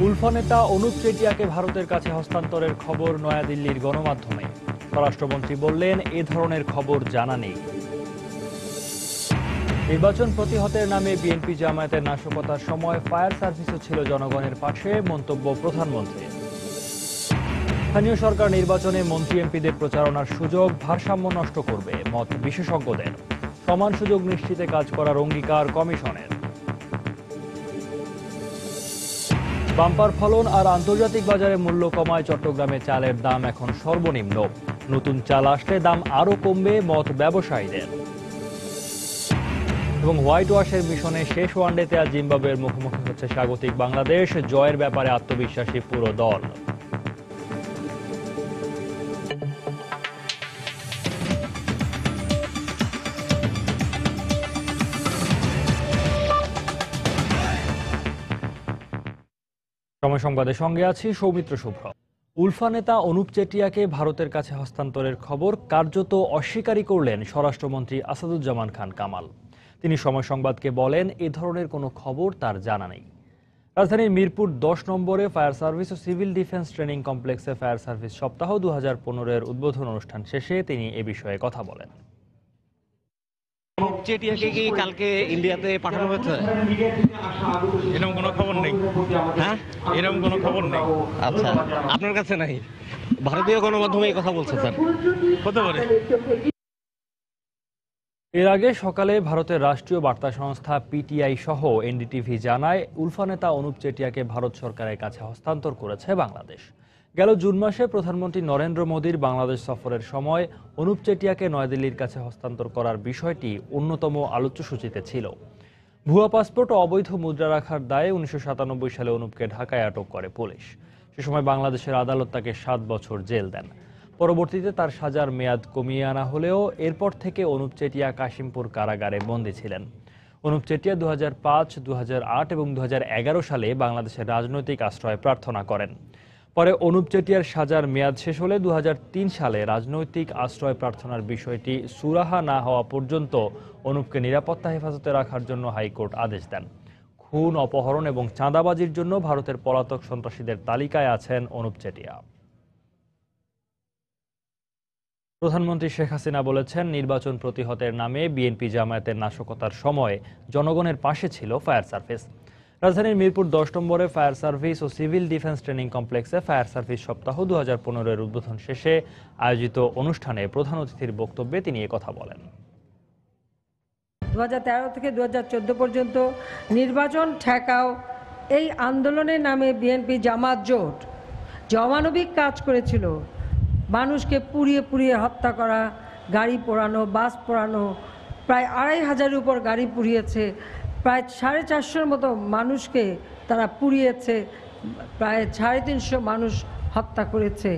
উলফা নেতা অনুপ চেটিয়াকে ভারতের কাছে হস্তান্তরের খবর নয়াদিল্লির গণমাধ্যমে। স্বরাষ্ট্রমন্ত্রী বললেন, এ ধরনের খবর জানা নেই। নির্বাচন প্রতিহতের নামে বিএনপি জামায়াতের নাশকতার সময় ফায়ার সার্ভিসও ছিল জনগণের পাশে, মন্তব্য প্রধানমন্ত্রী। স্থানীয় সরকার নির্বাচনে মন্ত্রী এমপিদের প্রচারণার সুযোগ ভারসাম্য নষ্ট করবে, মত বিশেষজ্ঞদের। সমান সুযোগ নিশ্চিতে কাজ করার অঙ্গীকার কমিশনের। বাম্পার ফলন আর আন্তর্জাতিক বাজারে মূল্য কমায় চট্টগ্রামে চালের দাম এখন সর্বনিম্ন। নতুন চাল আসলে দাম আরও কমবে, মত ব্যবসায়ীদের। এবং হোয়াইট ওয়াশের মিশনে শেষ ওয়ানডেতে আজ জিম্বাবুয়ের মুখোমুখি হচ্ছে স্বাগতিক বাংলাদেশ। জয়ের ব্যাপারে আত্মবিশ্বাসী পুরো দল। সময় সংবাদের সঙ্গে আছি সৌমিত্র শুভ্র। উলফা নেতা অনুপ চেটিয়াকে ভারতের কাছে হস্তান্তরের খবর কার্যত অস্বীকারই করলেন স্বরাষ্ট্রমন্ত্রী আসাদুজ্জামান খান কামাল। তিনি সময় সংবাদকে বলেন, এ ধরনের কোনো খবর তার জানা নেই। রাজধানীর মিরপুর 10 নম্বরে ফায়ার সার্ভিস ও সিভিল ডিফেন্স ট্রেনিং কমপ্লেক্সে ফায়ার সার্ভিস সপ্তাহ 2015-এর উদ্বোধন অনুষ্ঠান শেষে তিনি এ বিষয়ে কথা বলেন। চেটিয়াকে কি কালকে ইন্ডিয়াতে পাঠানো হয়েছে? এরকম কোনো খবর নেই। হ্যাঁ, এরকম কোনো খবর নেই। আচ্ছা, আপনার কাছে নাই? ভারতীয় গণমাধ্যমে এই কথা বলছে স্যার। হতে পারে। এর আগে সকালে ভারতের রাষ্ট্রীয় বার্তা সংস্থা পিটিআই সহ এনডিটিভি জানায়, উলফা নেতা অনুপ চেটিয়াকে ভারত সরকারের কাছে হস্তান্তর করেছে বাংলাদেশ। গেল জুন মাসে প্রধানমন্ত্রী নরেন্দ্র মোদীর বাংলাদেশ সফরের সময় অনুপ চেটিয়াকে নয়াদিল্লির কাছে হস্তান্তর করার বিষয়টি অন্যতম আলোচ্যসূচিতে ছিল। ভুয়া পাসপোর্ট ও অবৈধ মুদ্রা রাখার দায়ে 1997 সালে অনুপকে ঢাকায় আটক করে পুলিশ। সে সময় বাংলাদেশের আদালত তাকে 7 বছর জেল দেন। পরবর্তীতে তার সাজার মেয়াদ কমিয়ে আনা হলেও এরপর থেকে অনুপ চেটিয়া কাশিমপুর কারাগারে বন্দী ছিলেন। অনুপ চেটিয়া 2005, 2008 এবং 2011 সালে বাংলাদেশের রাজনৈতিক আশ্রয় প্রার্থনা করেন। পরে অনুপ চেটিয়ার সাজার মেয়াদ শেষ হলে 2003 সালে রাজনৈতিক আশ্রয় প্রার্থনার বিষয়টি সুরাহা না হওয়া পর্যন্ত অনুপকে নিরাপত্তা হেফাজতে রাখার জন্য হাইকোর্ট আদেশ দেন। খুন, অপহরণ এবং চাঁদাবাজির জন্য ভারতের পলাতক সন্ত্রাসীদের তালিকায় আছেন অনুপ চেটিয়া। প্রধানমন্ত্রী শেখ হাসিনা বলেছেন, নির্বাচন প্রতিহতের নামে বিএনপি জামায়াতের নাশকতার সময় জনগণের পাশে ছিল ফায়ার সার্ভিস। রাজধানীর মিরপুর 10 নম্বরে ফায়ার সার্ভিস ও সিভিল ডিফেন্স ট্রেনিং কমপ্লেক্সে ফায়ার সার্ভিস সপ্তাহ 2015-এর উদ্বোধন শেষে আয়োজিত অনুষ্ঠানে প্রধান অতিথির বক্তব্যে তিনি কথা বলেন। 2013 থেকে 2014 পর্যন্ত নির্বাচন ঠেকাও এই আন্দোলনের নামে বিএনপি জামাত জোট যে অমানবিক কাজ করেছিল, মানুষকে পুড়িয়ে পুড়িয়ে হত্যা করা, গাড়ি পোড়ানো, বাস পোড়ানো, প্রায় 2500-এর উপর গাড়ি পুড়িয়েছে, প্রায় 450-র মতো মানুষকে তারা পুড়িয়েছে, প্রায় 350 মানুষ হত্যা করেছে।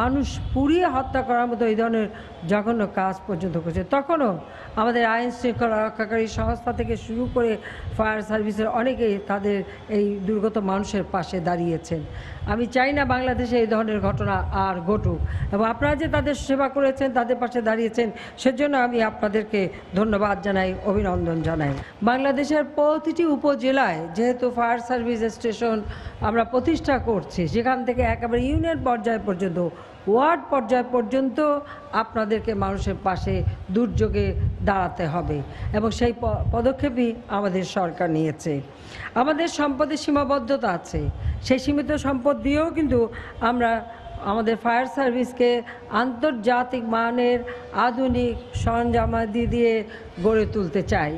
মানুষ পুড়িয়ে হত্যা করার মতো এই ধরনের জঘন্য কাজ পর্যন্ত করেছে। তখনও আমাদের আইন শৃঙ্খলা রক্ষাকারী সংস্থা থেকে শুরু করে ফায়ার সার্ভিসের অনেকেই তাদের এই দুর্গত মানুষের পাশে দাঁড়িয়েছেন। আমি চাই না বাংলাদেশে এই ধরনের ঘটনা আর ঘটুক, এবং আপনারা যে তাদের সেবা করেছেন, তাদের পাশে দাঁড়িয়েছেন, সেজন্য আমি আপনাদেরকে ধন্যবাদ জানাই, অভিনন্দন জানাই। বাংলাদেশের প্রতিটি উপজেলায় যেহেতু ফায়ার সার্ভিস স্টেশন আমরা প্রতিষ্ঠা করছি, সেখান থেকে একেবারে ইউনিয়ন পর্যায় পর্যন্ত, ওয়ার্ড পর্যায় পর্যন্ত আপনাদেরকে মানুষের পাশে দুর্যোগে দাঁড়াতে হবে, এবং সেই পদক্ষেপই আমাদের সরকার নিয়েছে। আমাদের সম্পদের সীমাবদ্ধতা আছে, সেই সীমিত সম্পদ দিয়েও কিন্তু আমরা আমাদের ফায়ার সার্ভিসকে আন্তর্জাতিক মানের আধুনিক সরঞ্জামাদি দিয়ে গড়ে তুলতে চাই।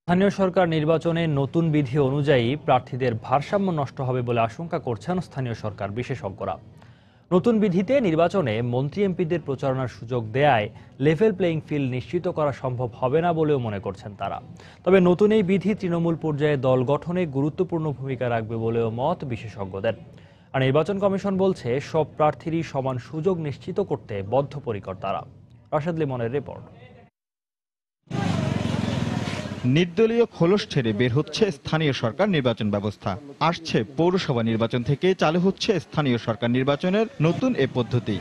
স্থানীয় সরকার নির্বাচনে নতুন বিধি অনুযায়ী প্রার্থীদের ভারসাম্য নষ্ট হবে বলে আশঙ্কা করছেন স্থানীয় সরকার বিশেষজ্ঞরা। নতুন বিধিতে নির্বাচনে মন্ত্রী এমপিদের প্রচারণার সুযোগ দেয়ায় লেভেল প্লেইং ফিল্ড নিশ্চিত করা সম্ভব হবে না বলেও মনে করছেন তারা। তবে নতুন এই বিধি তৃণমূল পর্যায়ে দল গঠনে গুরুত্বপূর্ণ ভূমিকা রাখবে বলেও মত বিশেষজ্ঞদের। আর নির্বাচন কমিশন বলছে, সব প্রার্থীরই সমান সুযোগ নিশ্চিত করতে বদ্ধপরিকর তারা। রাশেদ লিমনের রিপোর্ট। নির্দলীয় খোলস ছেড়ে বের হচ্ছে স্থানীয় সরকার নির্বাচন ব্যবস্থা। আসছে পৌরসভা নির্বাচন থেকে চালু হচ্ছে স্থানীয় সরকার নির্বাচনের নতুন এ পদ্ধতি।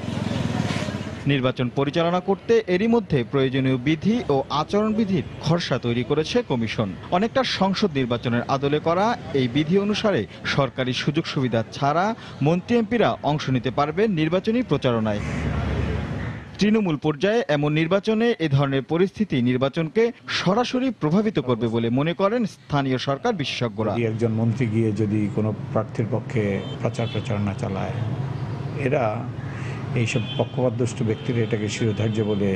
নির্বাচন পরিচালনা করতে এরই মধ্যে প্রয়োজনীয় বিধি ও আচরণবিধির খসড়া তৈরি করেছে কমিশন। অনেকটা সংসদ নির্বাচনের আদলে করা এই বিধি অনুসারে সরকারি সুযোগ সুবিধা ছাড়া মন্ত্রী এমপিরা অংশ নিতে পারবেন নির্বাচনী প্রচারণায়। তৃণমূল পর্যায়ে এমন নির্বাচনে এ ধরনের পরিস্থিতি নির্বাচনকে সরাসরি প্রভাবিত করবে বলে মনে করেন স্থানীয় সরকার বিশেষজ্ঞরা। একজন মন্ত্রী গিয়ে যদি কোনো প্রার্থীর পক্ষে প্রচারণা চালায়, এরা এইসব পক্ষপাতদুষ্ট ব্যক্তিরা এটাকে শিরোধার্য বলে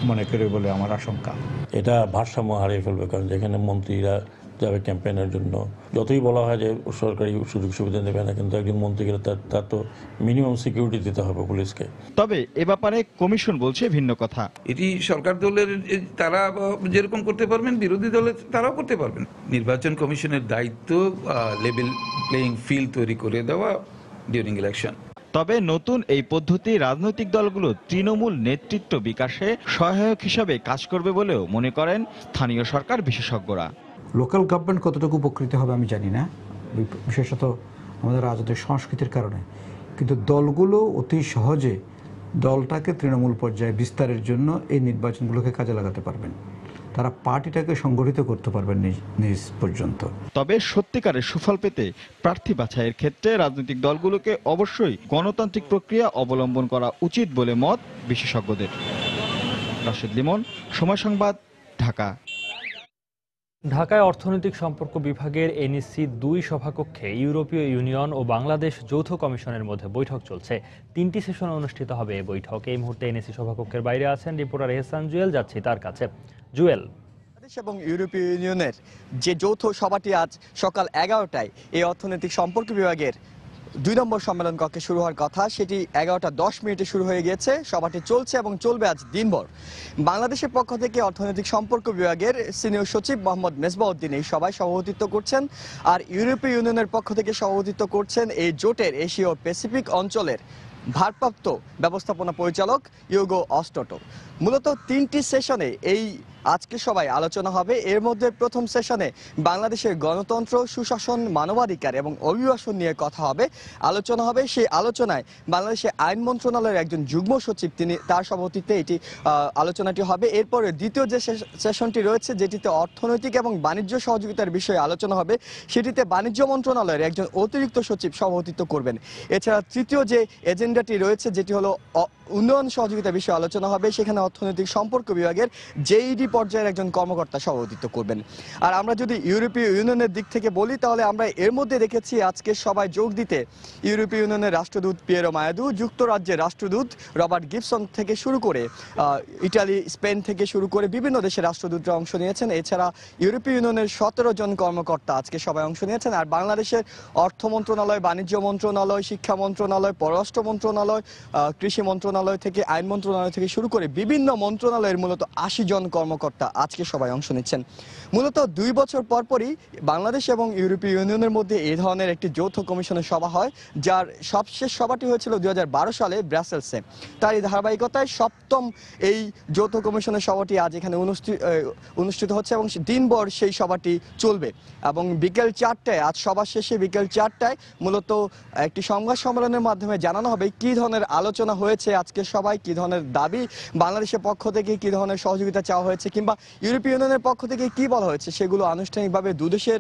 মনে করে বলে আমার আশঙ্কা। এটা ভারসাম্য হারিয়ে ফেলবে, কারণ যেখানে মন্ত্রীরা যাবে ক্যাম্পেইনের জন্য, যতই বলা হয় যে সরকারি সুযোগ সুবিধা দেবে না, কিন্তু একজন মন্ত্রী গেলে তার তো মিনিমাম সিকিউরিটি দিতে হবে পুলিশকে। তবে এ ব্যাপারে কমিশন বলছে ভিন্ন কথা। এটি সরকার দলের তারা যেরকম করতে পারবেন, বিরোধী দলের তারাও করতে পারবেন। নির্বাচন কমিশনের দায়িত্ব লেভেল প্লেইং ফিল্ড তৈরি করে দেওয়া ডিউরিং ইলেকশন। তবে নতুন এই পদ্ধতি রাজনৈতিক দলগুলো তৃণমূল নেতৃত্ব বিকাশে সহায়ক হিসাবে কাজ করবে বলেও মনে করেন স্থানীয় সরকার বিশেষজ্ঞরা। লোকাল গভর্নমেন্ট কতটুকু উপকৃত হবে আমি জানি না, বিশেষত আমাদের রাজনৈতিক সংস্কৃতির কারণে, কিন্তু দলগুলো অতি সহজে দলটাকে তৃণমূল পর্যায়ে বিস্তারের জন্য এই নির্বাচনগুলোকে কাজে লাগাতে পারবেন। তারা পার্টিটাকে সংগঠিত করতে পারবেন নিজ পর্যন্ত। তবে সত্যিকারের সুফল পেতে প্রার্থী বাছাইয়ের ক্ষেত্রে রাজনৈতিক দলগুলোকে অবশ্যই গণতান্ত্রিক প্রক্রিয়া অবলম্বন করা উচিত বলে মত বিশেষজ্ঞদের। রাশেদ লিমন, সময় সংবাদ, ঢাকা। ঢাকায় অর্থনৈতিক সম্পর্ক বিভাগের NEC 2 সভাকক্ষে ইউরোপীয় ইউনিয়ন ও বাংলাদেশ যৌথ কমিশনের মধ্যে বৈঠক চলছে। 3টি সেশন অনুষ্ঠিত হবে এই বৈঠক। এই মুহূর্তে NEC সভাকক্ষের বাইরে আছেন রিপোর্টার এহসান জুয়েল, যাচ্ছি তার কাছে। জুয়েল, বাংলাদেশ এবং ইউরোপীয় ইউনিয়নের যে যৌথ সভাটি আজ সকাল 11টায় এই অর্থনৈতিক সম্পর্ক বিভাগের 2 নম্বর সম্মেলন কক্ষে শুরু হওয়ার কথা, সেটি 11:10 শুরু হয়ে গিয়েছে। সভাটি চলছে এবং চলবে আজ দিনভর। বাংলাদেশের পক্ষ থেকে অর্থনৈতিক সম্পর্ক বিভাগের সিনিয়র সচিব মোহাম্মদ মেজবাউদ্দিন এই সভায় সভাপতিত্ব করছেন, আর ইউরোপীয় ইউনিয়নের পক্ষ থেকে সভাপতিত্ব করছেন এই জোটের এশীয় প্যাসিফিক অঞ্চলের ভারপ্রাপ্ত ব্যবস্থাপনা পরিচালক ইউগো অস্টটো। মূলত 3টি সেশনে এই আজকে সবাই আলোচনা হবে। এর মধ্যে প্রথম সেশনে বাংলাদেশের গণতন্ত্র, সুশাসন, মানবাধিকার এবং অভিবাসন নিয়ে কথা হবে, আলোচনা হবে। সেই আলোচনায় বাংলাদেশের আইন মন্ত্রণালয়ের একজন যুগ্ম সচিব, তার সভাপতিত্বে এটি আলোচনাটি হবে। এরপরে দ্বিতীয় যে সেশনটি রয়েছে, যেটিতে অর্থনৈতিক এবং বাণিজ্য সহযোগিতার বিষয়ে আলোচনা হবে, সেটিতে বাণিজ্য মন্ত্রণালয়ের একজন অতিরিক্ত সচিব সভাপতিত্ব করবেন। এছাড়া তৃতীয় যে এজেন্ডাটি রয়েছে, যেটি হলো উন্নয়ন সহযোগিতা বিষয়ে আলোচনা হবে, সেখানে অর্থনৈতিক সম্পর্ক বিভাগের JED পর্যায়ের একজন কর্মকর্তা সভাপতিত্ব করবেন। আর আমরা যদি ইউরোপীয় ইউনিয়নের দিক থেকে বলি, তাহলে আমরা এর মধ্যে দেখেছি আজকে সবাই যোগ দিতে ইউরোপীয় ইউনিয়নের রাষ্ট্রদূত পিয়েরো মায়াদু, যুক্তরাজ্যের রাষ্ট্রদূত রবার্ট গিবসন থেকে শুরু করে ইটালি, স্পেন থেকে শুরু করে বিভিন্ন দেশের রাষ্ট্রদূতরা অংশ নিয়েছেন। এছাড়া ইউরোপীয় ইউনিয়নের 17 জন কর্মকর্তা আজকে সবাই অংশ নিয়েছেন। আর বাংলাদেশের অর্থ মন্ত্রণালয়, বাণিজ্য মন্ত্রণালয়, শিক্ষা মন্ত্রণালয়, পররাষ্ট্র মন্ত্রণালয়, কৃষি মন্ত্রণালয় থেকে আইন মন্ত্রণালয় থেকে শুরু করে বিভিন্ন মন্ত্রণালয়ের মূলত 80 জন কর্মকর্তা আজকে সবাই অংশ নিচ্ছেন। মূলত 2 বছর পরপরই বাংলাদেশ এবং ইউরোপীয় ইউনিয়নের মধ্যে এই ধরনের একটি যৌথ কমিশনের সভা হয়, যার সবশেষ সভাটি হয়েছিল 2012 সালে ব্রাসেলসে। তার এই ধারাবাহিকতায় 7ম এই যৌথ কমিশনের সভাটি আজ এখানে অনুষ্ঠিত হচ্ছে এবং দিনভর সেই সভাটি চলবে। এবং বিকেল 4টায়, আজ সভা শেষে বিকেল 4টায় মূলত একটি সংবাদ সম্মেলনের মাধ্যমে জানানো হবে কি ধরনের আলোচনা হয়েছে আজকে সবাই, কি ধরনের দাবি বাংলাদেশের পক্ষ থেকে, কি ধরনের সহযোগিতা চাওয়া হয়েছে, কিংবা ইউরোপীয় ইউনিয়নের পক্ষ থেকে কি বলা হয়েছে, সেগুলো আনুষ্ঠানিকভাবে দুদেশের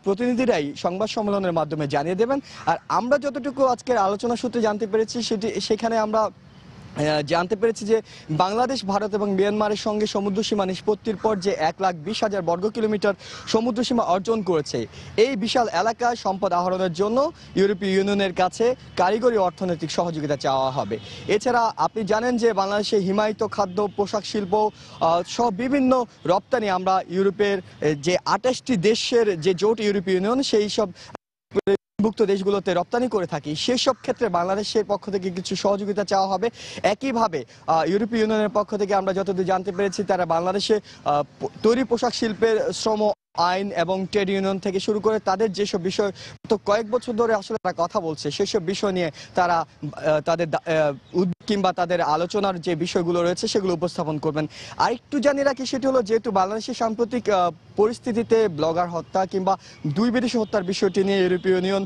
প্রতিনিধিরাই সংবাদ সম্মেলনের মাধ্যমে জানিয়ে দেবেন। আর আমরা যতটুকু আজকের আলোচনা সূত্রে জানতে পেরেছি, সেখানে আমরা জানতে পেরেছি যে বাংলাদেশ, ভারত এবং মিয়ানমারের সঙ্গে সমুদ্র সীমা নিষ্পত্তির পর যে 1,20,000 বর্গ কিলোমিটার সমুদ্র সীমা অর্জন করেছে, এই বিশাল এলাকায় সম্পদ আহরণের জন্য ইউরোপীয় ইউনিয়নের কাছে কারিগরি অর্থনৈতিক সহযোগিতা চাওয়া হবে। এছাড়া আপনি জানেন যে বাংলাদেশে হিমায়িত খাদ্য, পোশাক শিল্প সহ বিভিন্ন রপ্তানি আমরা ইউরোপের যে 28টি দেশের যে জোট ইউরোপীয় ইউনিয়ন, সেই সব ভুক্ত দেশগুলোতে রপ্তানি করে থাকি, সেসব ক্ষেত্রে বাংলাদেশের পক্ষ থেকে কিছু সহযোগিতা চাওয়া হবে। একইভাবে ইউরোপীয় ইউনিয়নের পক্ষ থেকে আমরা যতদূর জানতে পেরেছি, তারা বাংলাদেশে তৈরি পোশাক শিল্পের শ্রম আইন এবং ট্রেড ইউনিয়ন থেকে শুরু করে তাদের যেসব বিষয় তো কয়েক বছর ধরে আসলে তারা কথা বলছে, সেসব বিষয় নিয়ে তারা তাদের কিংবা তাদের আলোচনার যে বিষয়গুলো রয়েছে সেগুলো উপস্থাপন করবেন। আরেকটু জানিয়ে রাখি, সেটি হলো যেহেতু বাংলাদেশের সাম্প্রতিক পরিস্থিতিতে ব্লগার হত্যা কিংবা 2 বিদেশি হত্যার বিষয়টি নিয়ে ইউরোপীয় ইউনিয়ন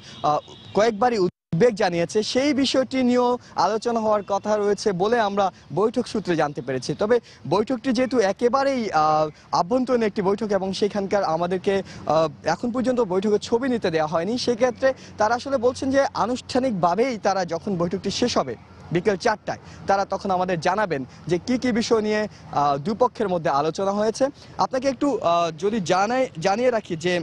কয়েকবারই উদ্বেগ জানিয়েছে, সেই বিষয়টি নিয়েও আলোচনা হওয়ার কথা রয়েছে বলে আমরা বৈঠক সূত্রে জানতে পেরেছি। তবে বৈঠকটি যেহেতু একেবারেই আভ্যন্তরীণ একটি বৈঠক এবং সেখানকার আমাদেরকে এখন পর্যন্ত বৈঠকের ছবি নিতে দেওয়া হয়নি, সেক্ষেত্রে তারা আসলে বলছেন যে আনুষ্ঠানিকভাবেই তারা যখন বৈঠকটি শেষ হবে বিকেল 4টায় তারা তখন আমাদের জানাবেন যে কি কি বিষয় নিয়ে দুপক্ষের মধ্যে আলোচনা হয়েছে। আপনাকে একটু যদি জানিয়ে রাখি যে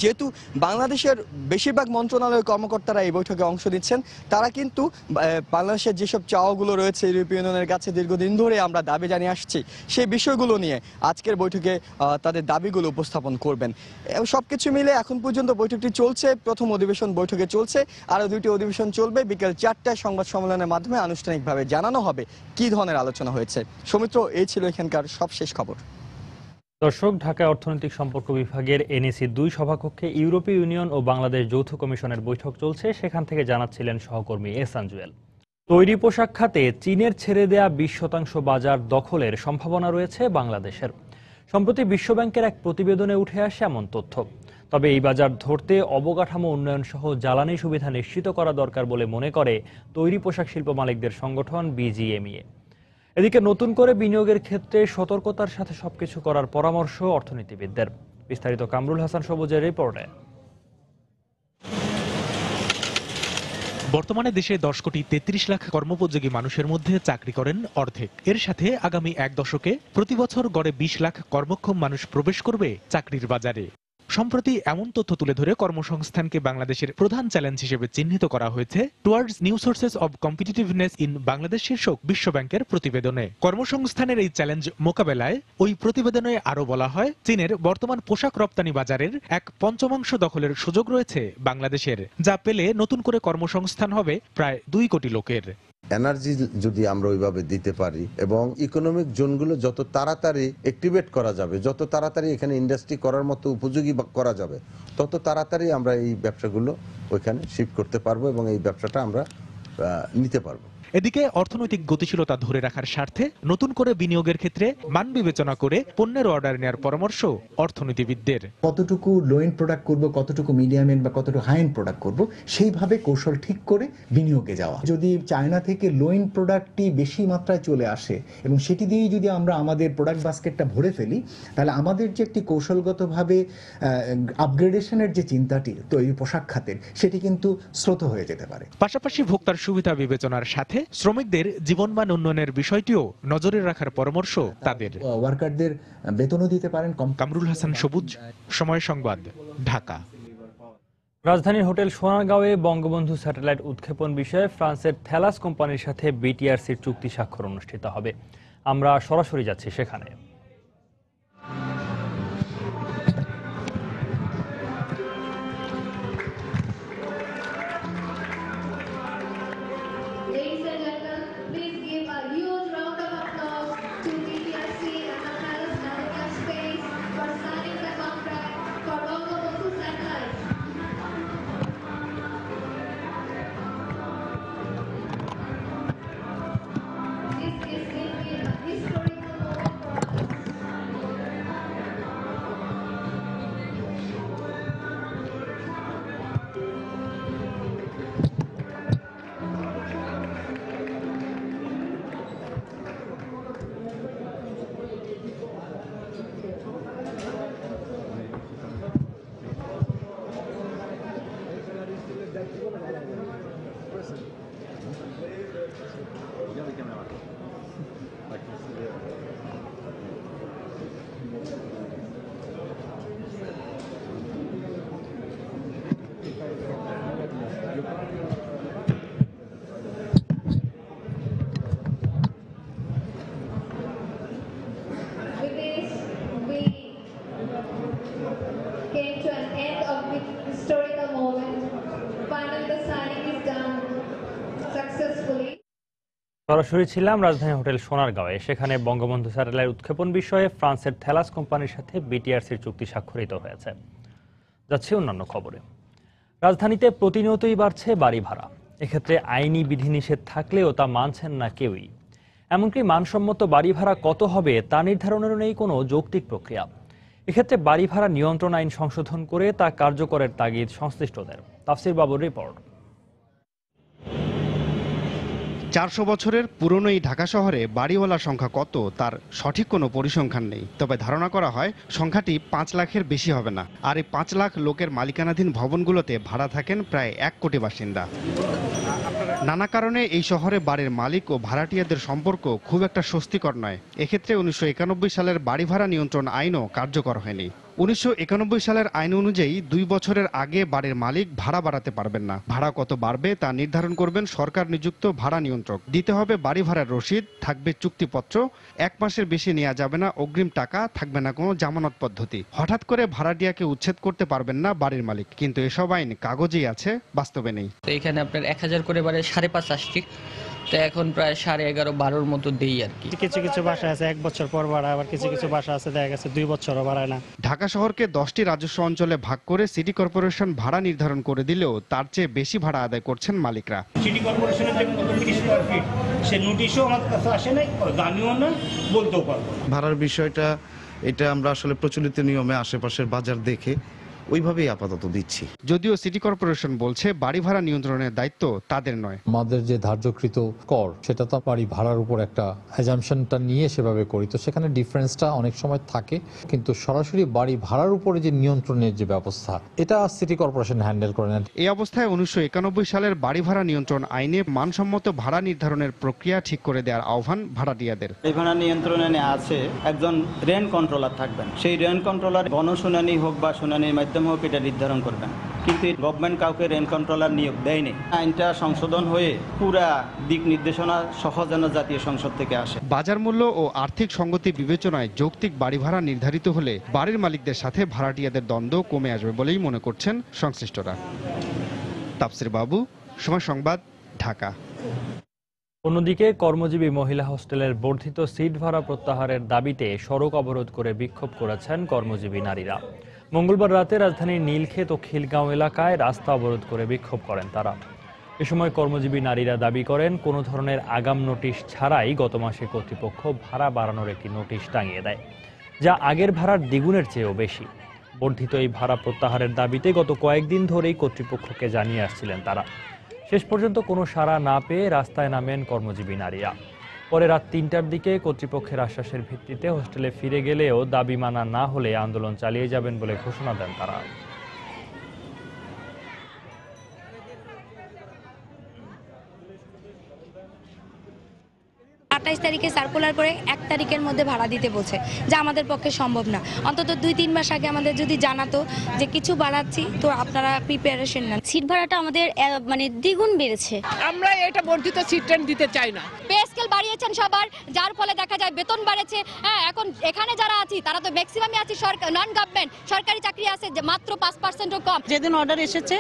যেহেতু বাংলাদেশের বেশিরভাগ মন্ত্রণালয়ের কর্মকর্তারা এই বৈঠকে অংশ নিচ্ছেন, তারা কিন্তু বাংলাদেশের যেসব চাওয়াগুলো রয়েছে ইউরোপীয় ইউনিয়নের কাছে দীর্ঘদিন ধরে আমরা দাবি জানিয়ে আসছি, সেই বিষয়গুলো নিয়ে আজকের বৈঠকে তাদের দাবিগুলো উপস্থাপন করবেন। সবকিছু মিলে এখন পর্যন্ত বৈঠকটি চলছে, প্রথম অধিবেশন বৈঠকে চলছে, আরও 2টি অধিবেশন চলবে। বিকেল 4টায় সংবাদ সম্মেলনের মাধ্যমে আনুষ্ঠানিকভাবে জানানো হবে কি ধরনের আলোচনা হয়েছে। সৌমিত্র, এই ছিল এখানকার সবশেষ খবর। দর্শক, ঢাকা অর্থনৈতিক সম্পর্ক বিভাগের NEC 2 সভাকক্ষে ইউরোপীয় ইউনিয়ন ও বাংলাদেশ যৌথ কমিশনের বৈঠক চলছে, সেখান থেকে জানাচ্ছিলেন সহকর্মী এহসান জুয়েল। তৈরি পোশাক খাতে চীনের ছেড়ে দেয়া 20% বাজার দখলের সম্ভাবনা রয়েছে বাংলাদেশের। সম্প্রতি বিশ্বব্যাংকের এক প্রতিবেদনে উঠে আসে এমন তথ্য। তবে এই বাজার ধরতে অবকাঠামো উন্নয়ন সহ জ্বালানি সুবিধা নিশ্চিত করা দরকার বলে মনে করে তৈরি পোশাক শিল্প মালিকদের সংগঠন BGMEA। এদিকে নতুন করে বিনিয়োগের ক্ষেত্রে সতর্কতার সাথে সবকিছু করার পরামর্শ অর্থনীতিবিদদের। বিস্তারিত কামরুল হাসান সবুজের রিপোর্টে। বর্তমানে দেশে 10 কোটি 33 লাখ কর্মোপযোগী মানুষের মধ্যে চাকরি করেন অর্ধেক। এর সাথে আগামী 1 দশকে প্রতি বছর গড়ে 20 লাখ কর্মক্ষম মানুষ প্রবেশ করবে চাকরির বাজারে। সম্প্রতি এমন তথ্য তুলে ধরে কর্মসংস্থানকে বাংলাদেশের প্রধান চ্যালেঞ্জ হিসেবে চিহ্নিত করা হয়েছে towards new sources of competitiveness in Bangladesh শীর্ষক বিশ্বব্যাংকের প্রতিবেদনে। কর্মসংস্থানের এই চ্যালেঞ্জ মোকাবেলায় ওই প্রতিবেদনে আরও বলা হয়, চীনের বর্তমান পোশাক রপ্তানি বাজারের 1/5 দখলের সুযোগ রয়েছে বাংলাদেশের, যা পেলে নতুন করে কর্মসংস্থান হবে প্রায় 2 কোটি লোকের। এনার্জি যদি আমরা ওইভাবে দিতে পারি এবং ইকোনমিক জোনগুলো যত তাড়াতাড়ি অ্যাক্টিভেট করা যাবে, যত তাড়াতাড়ি এখানে ইন্ডাস্ট্রি করার মতো উপযোগী করা যাবে, তত তাড়াতাড়ি আমরা এই ব্যবসাগুলো ওইখানে শিফট করতে পারবো এবং এই ব্যবসাটা আমরা নিতে পারবো। এদিকে অর্থনৈতিক গতিশীলতা ধরে রাখার স্বার্থে নতুন করে বিনিয়োগের ক্ষেত্রে মান বিবেচনা করে পণ্যের অর্ডার নেওয়ার পরামর্শ অর্থনীতিবিদদের। কতটুকু লো এন্ড প্রোডাক্ট করব, কতটুকু মিডিয়াম এন্ড বা কতটুকু হাই এন্ড প্রোডাক্ট করব, সেইভাবে কৌশল ঠিক করে বিনিয়োগে যাওয়া। যদি চায়না থেকে লো এন্ড প্রোডাক্টটি বেশি মাত্রায় চলে আসে এবং সেটি দিয়েই যদি আমরা আমাদের প্রোডাক্ট বাস্কেটটা ভরে ফেলি, তাহলে আমাদের যে একটি কৌশলগতভাবে আপগ্রেডেশনের যে চিন্তাটি তৈরি পোশাক খাতের, সেটি কিন্তু স্রোত হয়ে যেতে পারে। পাশাপাশি ভোক্তার সুবিধা বিবেচনার সাথে শ্রমিকদের জীবনমান উন্নয়নের বিষয়টিও নজরে রাখার পরামর্শ তাদের। ওয়ার্কারদের বেতনও দিতে পারেন। কামরুল হাসান সবুজ, সময় সংবাদ, ঢাকা। রাজধানীর হোটেল সোনারগাঁওয়ে বঙ্গবন্ধু স্যাটেলাইট উৎক্ষেপণ বিষয়ে ফ্রান্সের থ্যালাস কোম্পানির সাথে BTRCর চুক্তি স্বাক্ষর অনুষ্ঠিত হবে। আমরা সরাসরি যাচ্ছি সেখানে। সরাসরি ছিলাম রাজধানী হোটেল সোনারগাঁওয়ে। সেখানে বঙ্গবন্ধু স্যাটেলাইট উৎক্ষেপণ বিষয়ে ফ্রান্সের থ্যালাস কোম্পানির সাথে BTRCর চুক্তি স্বাক্ষরিত হয়েছে। যাচ্ছে অন্যান্য খবরে। রাজধানীতে প্রতিনিয়তই বাড়ছে বাড়ি ভাড়া। এক্ষেত্রে আইনি বিধিনিষেধ থাকলেও তা মানছেন না কেউই। এমনকি মানসম্মত বাড়ি ভাড়া কত হবে তা নির্ধারণেরও নেই কোনো যৌক্তিক প্রক্রিয়া। এক্ষেত্রে বাড়ি ভাড়া নিয়ন্ত্রণ আইন সংশোধন করে তা কার্যকরের তাগিদ সংশ্লিষ্টদের। তাফসির বাবুর রিপোর্ট। 400 বছরের পুরনো এই ঢাকা শহরে বাড়িওয়ালার সংখ্যা কত তার সঠিক কোনো পরিসংখ্যান নেই, তবে ধারণা করা হয় সংখ্যাটি 5 লাখের বেশি হবে না। আর এই 5 লাখ লোকের মালিকানাধীন ভবনগুলোতে ভাড়া থাকেন প্রায় 1 কোটি বাসিন্দা। নানা কারণে এই শহরে বাড়ির মালিক ও ভাড়াটিয়াদের সম্পর্ক খুব একটা স্বস্তিকর নয়। এক্ষেত্রে 1991 সালের বাড়ি ভাড়া নিয়ন্ত্রণ আইনও কার্যকর হয়নি। 1991 সালের আইন অনুযায়ী 2 বছরের আগে বাড়ির মালিক ভাড়া বাড়াতে পারবেন না। ভাড়া কত বাড়বে তা নির্ধারণ করবেন সরকার নিযুক্ত ভাড়া নিয়ন্ত্রক। দিতে হবে বাড়ি ভাড়ার রসিদ, থাকবে চুক্তিপত্র, 1 মাসের বেশি নেওয়া যাবে না অগ্রিম টাকা, থাকবে না কোনো জামানত পদ্ধতি। হঠাৎ করে ভাড়াটিয়াকে উচ্ছেদ করতে পারবেন না বাড়ির মালিক, কিন্তু এসব আইন কাগজেই আছে, বাস্তবে নেই। এখানে আপনার 1000 করে বাড়ে 5.5 আসছে, তো এখন প্রায় 11.5-12 মতো দেই আর কি। কিছু কিছু বাসা আছে 1 বছর পর বাড়ায়, আবার কিছু কিছু বাসা আছে দেখা গেছে 2 বছরও বাড়ায় না। ঢাকা শহরকে 10টি রাজস্ব অঞ্চলে ভাগ করে সিটি কর্পোরেশন ভাড়া নির্ধারণ করে দিলেও তার চেয়ে বেশি ভাড়া আদায় করছেন মালিকরা। সিটি কর্পোরেশনের যে কত স্কয়ার ফিট সে নোটিশও আমার কাছে আসে নাই, জানিও না, বলতেও পারবো না। ভাড়ার বিষয়টা এটা আমরা আসলে প্রচলিত নিয়মে আশেপাশের বাজার দেখে ওইভাবেই আপাতত দিচ্ছি। যদিও সিটি কর্পোরেশন বলছে বাড়ি ভাড়া নিয়ন্ত্রণের দায়িত্ব তাদের নয়। আমাদের যে ধার্যকৃত কর সেটা তো বাড়ি ভাড়ার উপর একটা অ্যাজাম্পশনটা নিয়ে সেভাবে করি, তো সেখানে ডিফারেন্সটা অনেক সময় থাকে, কিন্তু সরাসরি বাড়ি ভাড়ার উপরে যে নিয়ন্ত্রণের যে ব্যবস্থা এটা সিটি কর্পোরেশন হ্যান্ডেল করে নেন। এই অবস্থায় 1991 সালের বাড়ি ভাড়া নিয়ন্ত্রণ আইনে মানসম্মত ভাড়া নির্ধারণের প্রক্রিয়া ঠিক করে দেওয়ার আহ্বান ভাড়াটিয়াদের। এই ভাড়া নিয়ন্ত্রণে আছে একজন রেন্ট কন্ট্রোলার থাকবেন, সেই রেন্ট কন্ট্রোলার গণশুনানি হোক বা শুনানির মাধ্যমে হোক এটা নির্ধারণ করবেন, কিন্তু গভর্নমেন্ট কাউকে রেন্ট কন্ট্রোলার নিয়োগ দেয়নি। আইনটা সংশোধন হয়ে পুরা দিক নির্দেশনা সহ যেন জাতীয় সংসদ থেকে আসে। বাজার মূল্য ও আর্থিক সঙ্গতি বিবেচনায় যৌক্তিক বাড়ি ভাড়া নির্ধারিত হলে বাড়ির মালিকদের সাথে ভাড়াটিয়াদের দ্বন্দ্ব কমে আসবে বলেই মনে করছেন সংশ্লিষ্টরা। তাফসির বাবু, সময় সংবাদ, ঢাকা। অন্যদিকে কর্মজীবী মহিলা হোস্টেলের বর্ধিত সিট ভাড়া প্রত্যাহারের দাবিতে সড়ক অবরোধ করে বিক্ষোভ করেছেন কর্মজীবী নারীরা। মঙ্গলবার রাতে রাজধানীর নীলক্ষেত ও খিলগাঁও এলাকায় রাস্তা অবরোধ করে বিক্ষোভ করেন তারা। এ সময় কর্মজীবী নারীরা দাবি করেন, কোনো ধরনের আগাম নোটিশ ছাড়াই গত মাসে কর্তৃপক্ষ ভাড়া বাড়ানোর একটি নোটিশ টাঙিয়ে দেয়, যা আগের ভাড়ার দ্বিগুণের চেয়েও বেশি। বর্ধিত এই ভাড়া প্রত্যাহারের দাবিতে গত কয়েকদিন ধরেই কর্তৃপক্ষকে জানিয়ে আসছিলেন তারা। শেষ পর্যন্ত কোনো সাড়া না পেয়ে রাস্তায় নামেন কর্মজীবী নারীরা। পরে রাত 3টার দিকে কর্তৃপক্ষের আশ্বাসের ভিত্তিতে হোস্টেলে ফিরে গেলেও দাবি মানা না হলে আন্দোলন চালিয়ে যাবেন বলে ঘোষণা দেন তারা। 28 তারিখে সার্কুলার করে 1 তারিখের মধ্যে ভাড়া দিতে বলছে, যা আমাদের পক্ষে সম্ভব না। অন্তত 2-3 মাস আগে আমাদের যদি জানাতো যে কিছু বাড়াচ্ছি, তো আপনারা প্রিপারেশন নেন। সিট ভাড়াটা আমাদের মানে দ্বিগুণ বেড়েছে। আমরা এটা বর্ধিত সিট রেন্ট দিতে চাই না। পে স্কেল বাড়িয়েছেন সবার, যার ফলে দেখা যায় বেতন বাড়েছে। হ্যাঁ, এখন এখানে যারা আছি তারা তো ম্যাক্সিমামই আছি নন গভর্নমেন্ট, সরকারি চাকরি আছে মাত্র 5%ও কম। যেদিন অর্ডার এসেছে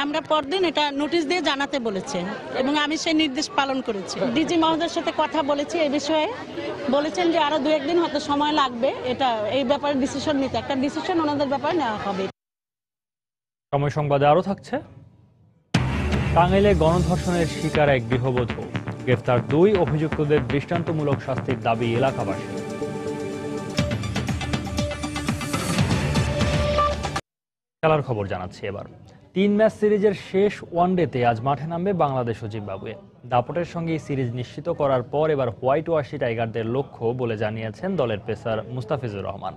আমরা পরদিন এটা নোটিশ দিয়ে জানাতে বলেছে এবং আমি সেই নির্দেশ পালন করেছি। ডিজি মহোদয়ের সাথে কথা বলেছি এই বিষয়ে, বলেছেন যে আরো 2-1 দিন হয়তো সময় লাগবে এটা এই ব্যাপারে ডিসিশন নিতে, একটা ডিসিশন ওনাদের ব্যাপারে নেওয়া হবে। সময় সংবাদে আরো থাকছে, টাঙ্গাইলে গণধর্ষণের শিকার এক গৃহবধূ, গ্রেফতার 2 অভিযুক্তদের দৃষ্টান্তমূলক শাস্তির দাবি এলাকাবাসী। খেলার খবর জানাচ্ছি এবার। 3 ম্যাচ সিরিজের শেষ ওয়ানডেতে আজ মাঠে নামবে বাংলাদেশ ও জিম্বাবুয়ে। দাপটের সঙ্গে সিরিজ নিশ্চিত করার পর এবার হোয়াইট ওয়াশি টাইগারদের লক্ষ্য বলে জানিয়েছেন দলের পেসার মুস্তাফিজুর রহমান।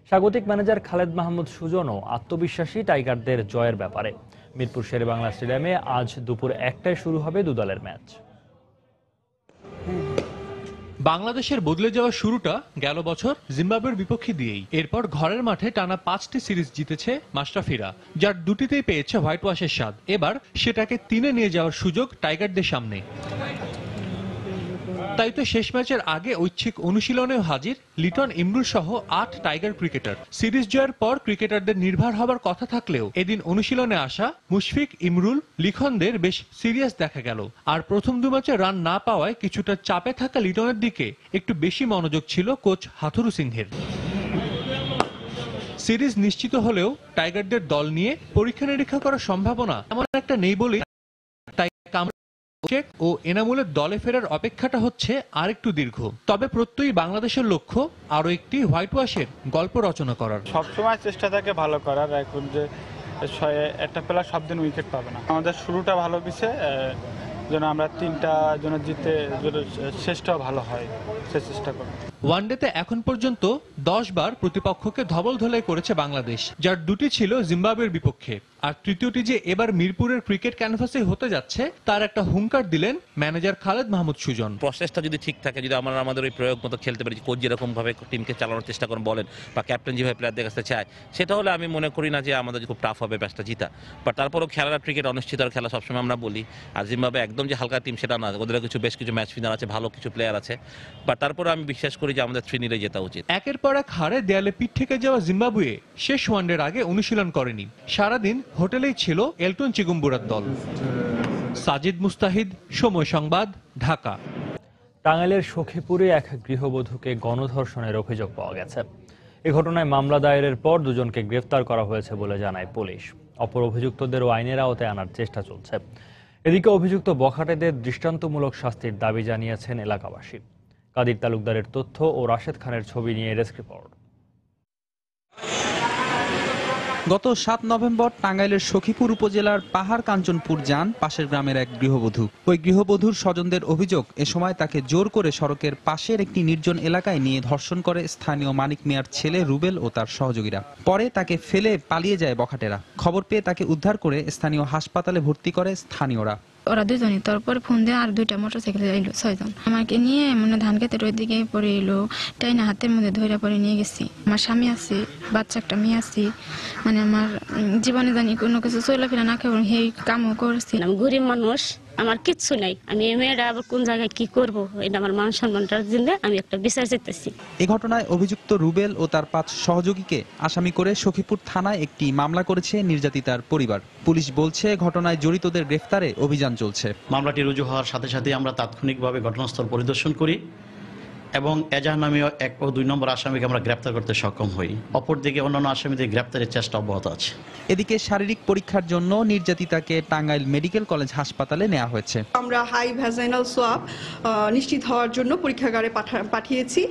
স্বাগতিক ম্যানেজার খালেদ মাহমুদ সুজনও আত্মবিশ্বাসী টাইগারদের জয়ের ব্যাপারে। মিরপুর শেরেবাংলা স্টেডিয়ামে আজ দুপুর 1টায় শুরু হবে 2 দলের ম্যাচ। বাংলাদেশের বদলে যাওয়া শুরুটা গেল বছর জিম্বাবুয়ের বিপক্ষে দিয়েই। এরপর ঘরের মাঠে টানা 5টি সিরিজ জিতেছে মাশরাফিরা, যার 2টিতেই পেয়েছে হোয়াইট ওয়াশের স্বাদ। এবার সেটাকে 3-এ নিয়ে যাওয়ার সুযোগ টাইগারদের সামনে। তাই তো শেষ ম্যাচের আগে ঐচ্ছিক অনুশীলনেও হাজির লিটন ইমরুল সহ 8 টাইগার ক্রিকেটার। সিরিজ জয়ের পর ক্রিকেটারদের নির্ভর হবার কথা থাকলেও এদিন অনুশীলনে আসা মুশফিক, ইমরুল, লিখনদের বেশ সিরিয়াস দেখা গেল। আর প্রথম 2 ম্যাচে রান না পাওয়ায় কিছুটা চাপে থাকা লিটনের দিকে একটু বেশি মনোযোগ ছিল কোচ হাথুরু সিংহের। সিরিজ নিশ্চিত হলেও টাইগারদের দল নিয়ে পরীক্ষা নিরীক্ষা করার সম্ভাবনা এমন একটা নেই বলেই তাই ও এনামুলের দলে ফেরার অপেক্ষাটা হচ্ছে আরেকটু দীর্ঘ। তবে প্রত্যয়ী বাংলাদেশের লক্ষ্য আরো একটি হোয়াইট ওয়াশের গল্প রচনা করার। সবসময় চেষ্টা থাকে ভালো করার, এখন যে একটা প্লেয়ার সব দিন উইকেট পাবে না। আমাদের শুরুটা ভালো গেছে, যেন আমরা 3টা যেন জিতে শেষটা ভালো হয় সে চেষ্টা করব। ওয়ানডেতে এখন পর্যন্ত 10 বার প্রতিপক্ষকে ধবলধোলাই করেছে বাংলাদেশ, যার 2টি ছিল জিম্বাবুয়ের বিপক্ষে। আর তৃতীয়টি যে এবার মিরপুরের ক্রিকেট ক্যানভাসে হতে যাচ্ছে তার একটা হুঙ্কার দিলেন ম্যানেজার খালেদ মাহমুদ সুজন। প্রসেসটা যদি ঠিক থাকে, যদি আমরা আমাদের ওই প্রয়োগ মতো খেলতে পারি, কোচ যেরকম ভাবে টিমকে চালানোর চেষ্টা করেন বলেন বা ক্যাপ্টেন যেভাবে প্লেয়ারদের কাছে চায়, সেটা হলে আমি মনে করি না যে আমাদের খুব টাফ হবে ম্যাচটা জিতা। বাট তারপরেও খেলার ক্রিকেট অনিশ্চিত খেলা সবসময় আমরা বলি। আর জিম্বাবুয়ে একদম যে হালকা টিম সেটা না, ওদের বেশ কিছু ম্যাচ ফিনাল আছে, ভালো কিছু প্লেয়ার আছে। বাট তারপরে আমি বিশ্বাস করি যে আমাদের 3-0 জেতা উচিত। একের পর এক হারে দেয়ালে পিঠ থেকে যাওয়া জিম্বাবুয়ে শেষ ওয়ানডের আগে অনুশীলন করেনি। সারাদিন হোটেলেই ছিল এলটন চিগুম্বুরার দল। সাজিদ মুস্তাহিদ, সময় সংবাদ, ঢাকা। টাঙ্গাইলের সখীপুরে এক গৃহবধূকে গণধর্ষণের অভিযোগ পাওয়া গেছে। এ ঘটনায় মামলা দায়েরের পর দুজনকে গ্রেফতার করা হয়েছে বলে জানায় পুলিশ। অপর অভিযুক্তদেরও আইনের আওতায় আনার চেষ্টা চলছে। এদিকে অভিযুক্ত বখাটেদের দৃষ্টান্তমূলক শাস্তির দাবি জানিয়েছেন এলাকাবাসী। কাদির তালুকদারের তথ্য ও রাশেদ খানের ছবি নিয়ে ডেস্ক রিপোর্ট। গত 7 নভেম্বর টাঙ্গাইলের সখীপুর উপজেলার পাহাড় কাঞ্চনপুর যান পাশের গ্রামের এক গৃহবধূ। ওই গৃহবধূর স্বজনদের অভিযোগ, এ সময় তাকে জোর করে সড়কের পাশের একটি নির্জন এলাকায় নিয়ে ধর্ষণ করে স্থানীয় মানিক মিয়ার ছেলে রুবেল ও তার সহযোগীরা। পরে তাকে ফেলে পালিয়ে যায় বখাটেরা। খবর পেয়ে তাকে উদ্ধার করে স্থানীয় হাসপাতালে ভর্তি করে স্থানীয়রা। ওরা দুজনই, তারপর ফোন দিয়ে আর 2টা মোটরসাইকেল এলো 6 জন। আমাকে নিয়ে ধান খেতের ওই দিকে পরে এলো, টাইনা হাতের মধ্যে ধরে পরে নিয়ে গেছি। আমার স্বামী আছে, বাচ্চা একটা মেয়ে আছে, আমার জীবনে জানি কোনো কিছু চলাফেরা না খেয়ে সেই কামও করেছিলাম। গরিব মানুষ, আমার কিচ্ছু নাই। আমি এই মেয়েরা আবার কোন জায়গায় কি করবো, এটা আমার মান সম্মানটার জন্য আমি একটা বিচার চাইতেছি। এই ঘটনায় অভিযুক্ত রুবেল ও তার 5 সহযোগীকে আসামি করে সখীপুর থানায় একটি মামলা করেছে নির্যাতিতার পরিবার। পুলিশ বলছে ঘটনায় জড়িতদের গ্রেফতারে অভিযান চলছে। মামলাটি রুজু হওয়ার সাথে সাথে আমরা তাৎক্ষণিকভাবে ঘটনাস্থল পরিদর্শন করি এবং এজাহার নামীয় 1 ও 2 নম্বর আসামিকে আমরা গ্রেপ্তার করতে সক্ষম হই। অপরদিকে অন্যান্য আসামিদের গ্রেপ্তারের চেষ্টা অব্যাহত আছে। এদিকে শারীরিক পরীক্ষার জন্য নির্যাতিতাকে টাঙ্গাইল মেডিকেল কলেজ হাসপাতালে নেওয়া হয়েছে। আমরা হাই ভ্যাজাইনাল সোয়াব নিশ্চিত হওয়ার জন্য পরীক্ষাগারে পাঠিয়েছি।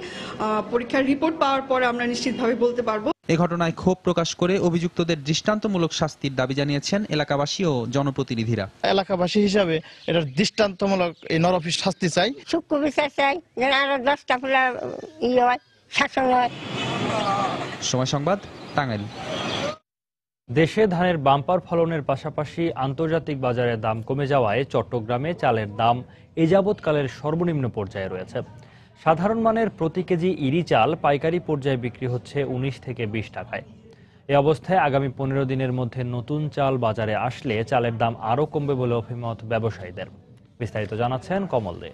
পরীক্ষার রিপোর্ট পাওয়ার পরে আমরা নিশ্চিতভাবে বলতে পারবো। এই ঘটনায় ক্ষোভ প্রকাশ করে অভিযুক্তদের দৃষ্টান্তমূলক শাস্তির দাবি জানিয়েছেন এলাকাবাসী ও জনপ্রতিনিধিরা। এলাকাবাসী হিসাবে এটার দৃষ্টান্তমূলক এই নরফিস শাস্তি চাই, সূক্ষ্ম বিচার চাই, যেন আরো 10টা ফুলা হয়, শাসন হয়। সময় সংবাদ, টাঙ্গাইল। দেশে ধানের বাম্পার ফলনের পাশাপাশি আন্তর্জাতিক বাজারে দাম কমে যাওয়ায় চট্টগ্রামে চালের দাম এ যাবৎকালের সর্বনিম্ন পর্যায়ে রয়েছে। সাধারণ মানের প্রতি কেজি ইরি চাল পাইকারি পর্যায়ে বিক্রি হচ্ছে 19 থেকে 20 টাকায়। এ অবস্থায় আগামী 15 দিনের মধ্যে নতুন চাল বাজারে আসলে চালের দাম আরও কমবে বলে অভিমত ব্যবসায়ীদের। বিস্তারিত জানাচ্ছেন কমল দে।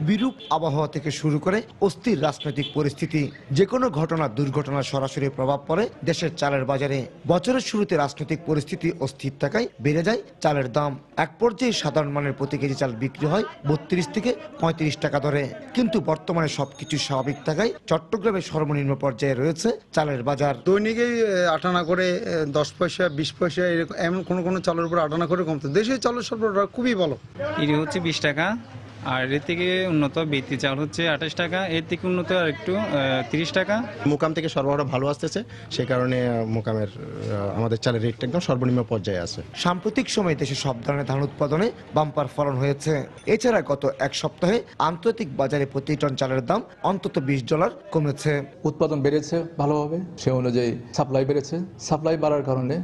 বিরূপ আবহাওয়া থেকে শুরু করে অস্থির রাজনৈতিক পরিস্থিতি, যে কোনো ঘটনা দুর্ঘটনার সরাসরি প্রভাব পড়ে দেশের চালের বাজারে। বছরের শুরুতে রাজনৈতিক পরিস্থিতি অস্থির থাকায় বেড়ে যায় চালের দাম। এক পর্যায়ে সাধারণ মানের প্রতি কেজি চাল বিক্রি হয় 32 থেকে 35 টাকা দরে। কিন্তু বর্তমানে সবকিছু স্বাভাবিক থাকায় চট্টগ্রামের সর্বনিম্ন পর্যায়ে রয়েছে চালের বাজার। দৈনিকই 8 আনা করে 10 পয়সা 20 পয়সা এরকম, এমন কোনো চালের উপর 8 আনা করে কমতো। দেশের চালের সরবরাহ খুবই ভালো। ইরি হচ্ছে 20 টাকা, আর এর থেকে উন্নত বিত্তি চাল হচ্ছে 28 টাকা, এর থেকে উন্নত আর একটু 30 টাকা। মোকাম থেকে সরবরাহ ভালো আসতেছে, সেই কারণে মোকামের আমাদের চালের রেটটা একদম সর্বনিম্ন পর্যায়ে আছে। সাম্প্রতিক সময়ে দেশে সব ধরনের ধান উৎপাদনে বাম্পার ফলন হয়েছে। এছাড়া গত এক সপ্তাহে আন্তর্জাতিক বাজারে প্রতি টন চালের দাম অন্তত $20 কমেছে। উৎপাদন বেড়েছে ভালোভাবে, সে অনুযায়ী সাপ্লাই বেড়েছে। সাপ্লাই বাড়ার কারণে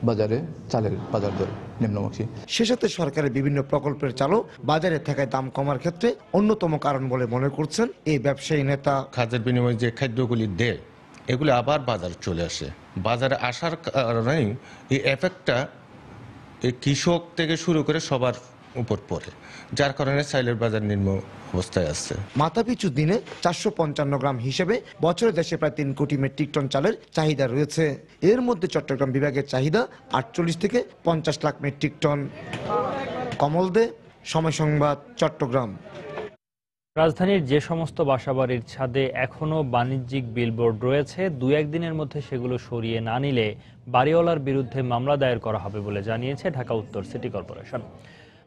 বাজারে চালের বাজার দর নিম্নমুখী। সে সাথে সরকারের বিভিন্ন প্রকল্পের চালও বাজারে থাকায় দাম কমার ক্ষেত্রে অন্যতম কারণ বলে মনে করছেন এই ব্যবসায়ী নেতা। খাদ্যের বিনিময়ে যে খাদ্যগুলি দেয় এগুলি আবার বাজারে চলে আসে। বাজারে আসার কারণেই এই এফেক্টটা এই কৃষক থেকে শুরু করে সবার উপর পড়ে, যার কারণে চালের বাজার নিম্ন অবস্থায় আছে। মাথাপিছু দিনে 455 গ্রাম হিসেবে বছরে দেশে প্রায় 3 কোটি মেট্রিক টন চালের চাহিদা রয়েছে। এর মধ্যে চট্টগ্রাম বিভাগের চাহিদা 48 থেকে 50 লাখ মেট্রিক টন। কমল দে, সময় সংবাদ, চট্টগ্রাম। রাজধানীর যে সমস্ত বাসাবাড়ির ছাদে এখনও বাণিজ্যিক বিলবোর্ড রয়েছে, 2-1 দিনের মধ্যে সেগুলো সরিয়ে না নিলে বাড়িওয়ালার বিরুদ্ধে মামলা দায়ের করা হবে বলে জানিয়েছে ঢাকা উত্তর সিটি কর্পোরেশন।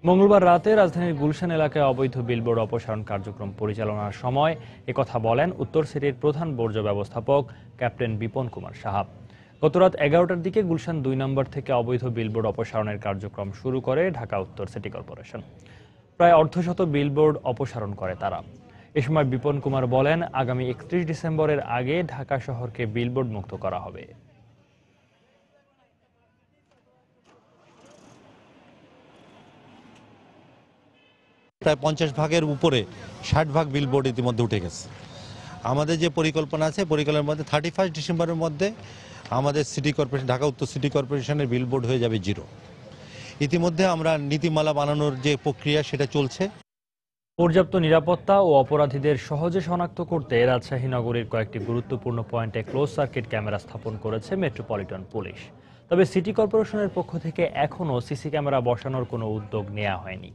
মঙ্গলবার রাতে রাজধানীর গুলশান এলাকায় অবৈধ বিলবোর্ড অপসারণ কার্যক্রম পরিচালনার সময় একথা বলেন উত্তর সিটির প্রধান বর্জ্য ব্যবস্থাপক ক্যাপ্টেন বিপন কুমার সাহা। গত রাত 11টার দিকে গুলশান 2 নম্বর থেকে অবৈধ বিলবোর্ড অপসারণের কার্যক্রম শুরু করে ঢাকা উত্তর সিটি কর্পোরেশন। প্রায় অর্ধশত বিলবোর্ড অপসারণ করে তারা। এ সময় বিপন কুমার বলেন, আগামী 31 ডিসেম্বরের আগে ঢাকা শহরকে বিলবোর্ড মুক্ত করা হবে। প্রায় 50 ভাগের উপরে 60 ভাগ বিলবোর্ড ইতিমধ্যে উঠে গেছে। আমাদের যে পরিকল্পনা আছে, পরিকল্পনার মধ্যে 31 ডিসেম্বরের মধ্যে আমাদের সিটি কর্পোরেশন, ঢাকা উত্তর সিটি কর্পোরেশনের বিলবোর্ড হয়ে যাবে 0। ইতিমধ্যে আমরা নীতিমালা বানানোর যে প্রক্রিয়া সেটা চলছে। পর্যাপ্ত নিরাপত্তা ও অপরাধীদের সহজে শনাক্ত করতে রাজশাহী নগরীর কয়েকটি গুরুত্বপূর্ণ পয়েন্টে ক্লোজ সার্কিট ক্যামেরা স্থাপন করেছে মেট্রোপলিটন পুলিশ। তবে সিটি কর্পোরেশনের পক্ষ থেকে এখনও সিসি ক্যামেরা বসানোর কোনো উদ্যোগ নেওয়া হয়নি।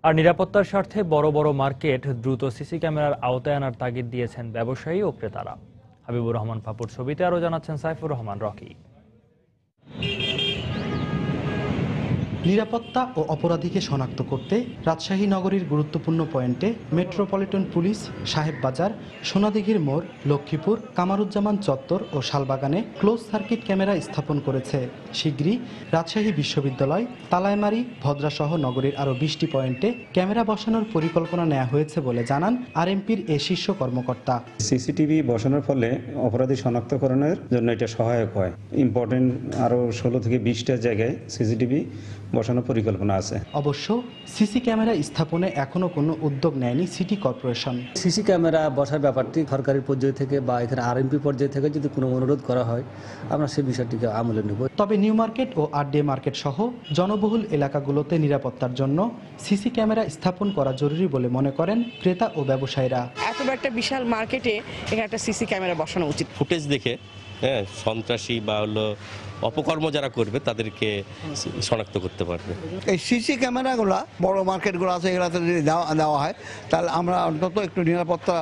আর নিরাপত্তার স্বার্থে বড় বড় মার্কেট দ্রুত সিসি ক্যামেরার আওতায় আনার তাগিদ দিয়েছেন ব্যবসায়ী ও ক্রেতারা। হাবিবুর রহমান পাপুর ছবিতে আরও জানাচ্ছেন সাইফুর রহমান রকি। নিরাপত্তা ও অপরাধীকে শনাক্ত করতে রাজশাহী নগরীর গুরুত্বপূর্ণ পয়েন্টে মেট্রোপলিটন পুলিশ সাহেববাজার, সোনাদিঘির মোড়, লক্ষ্মীপুর, কামারুজ্জামান চত্বর ও শালবাগানে ক্লোজ সার্কিট ক্যামেরা স্থাপন করেছে। শিগগিরই রাজশাহী বিশ্ববিদ্যালয়, তালাইমারি, ভদ্রাসহ নগরীর আরও 20টি পয়েন্টে ক্যামেরা বসানোর পরিকল্পনা নেওয়া হয়েছে বলে জানান আরএমপির এ শীর্ষ কর্মকর্তা। সিসিটিভি বসানোর ফলে অপরাধী শনাক্তকরণের জন্য এটা সহায়ক হয়। ইম্পর্টেন্ট আরও 16 থেকে 20টা জায়গায় সিসিটিভি বসানোর পরিকল্পনা আছে। অবশ্য সিসি ক্যামেরা স্থাপনে এখনো কোনো উদ্যোগ নেয়নি সিটি কর্পোরেশন। সিসি ক্যামেরা বসার ব্যাপারটি সরকারি পর্যায় থেকে বা এখানে আরএমপি পর্যায় থেকে যদি কোনো অনুরোধ করা হয়, আমরা সেই বিষয়টিকে আমলে নেব। তবে নিউ মার্কেট ও আরডি মার্কেট সহ জনবহুল এলাকাগুলোতে নিরাপত্তার জন্য সিসি ক্যামেরা স্থাপন করা জরুরি বলে মনে করেন ক্রেতা ও ব্যবসায়ীরা। এত একটা বিশাল মার্কেটে এখানে একটা সিসি ক্যামেরা বসানো উচিত। ফুটেজ দেখে সন্ত্রাসী বা অপকর্ম যারা করবে তাদেরকে শনাক্ত করতে পারবে। এই সিসি ক্যামেরাগুলো বড় মার্কেটগুলো আছে, এগুলোতে যদি দেওয়া হয় তাহলে আমরা অন্তত একটু নিরাপত্তা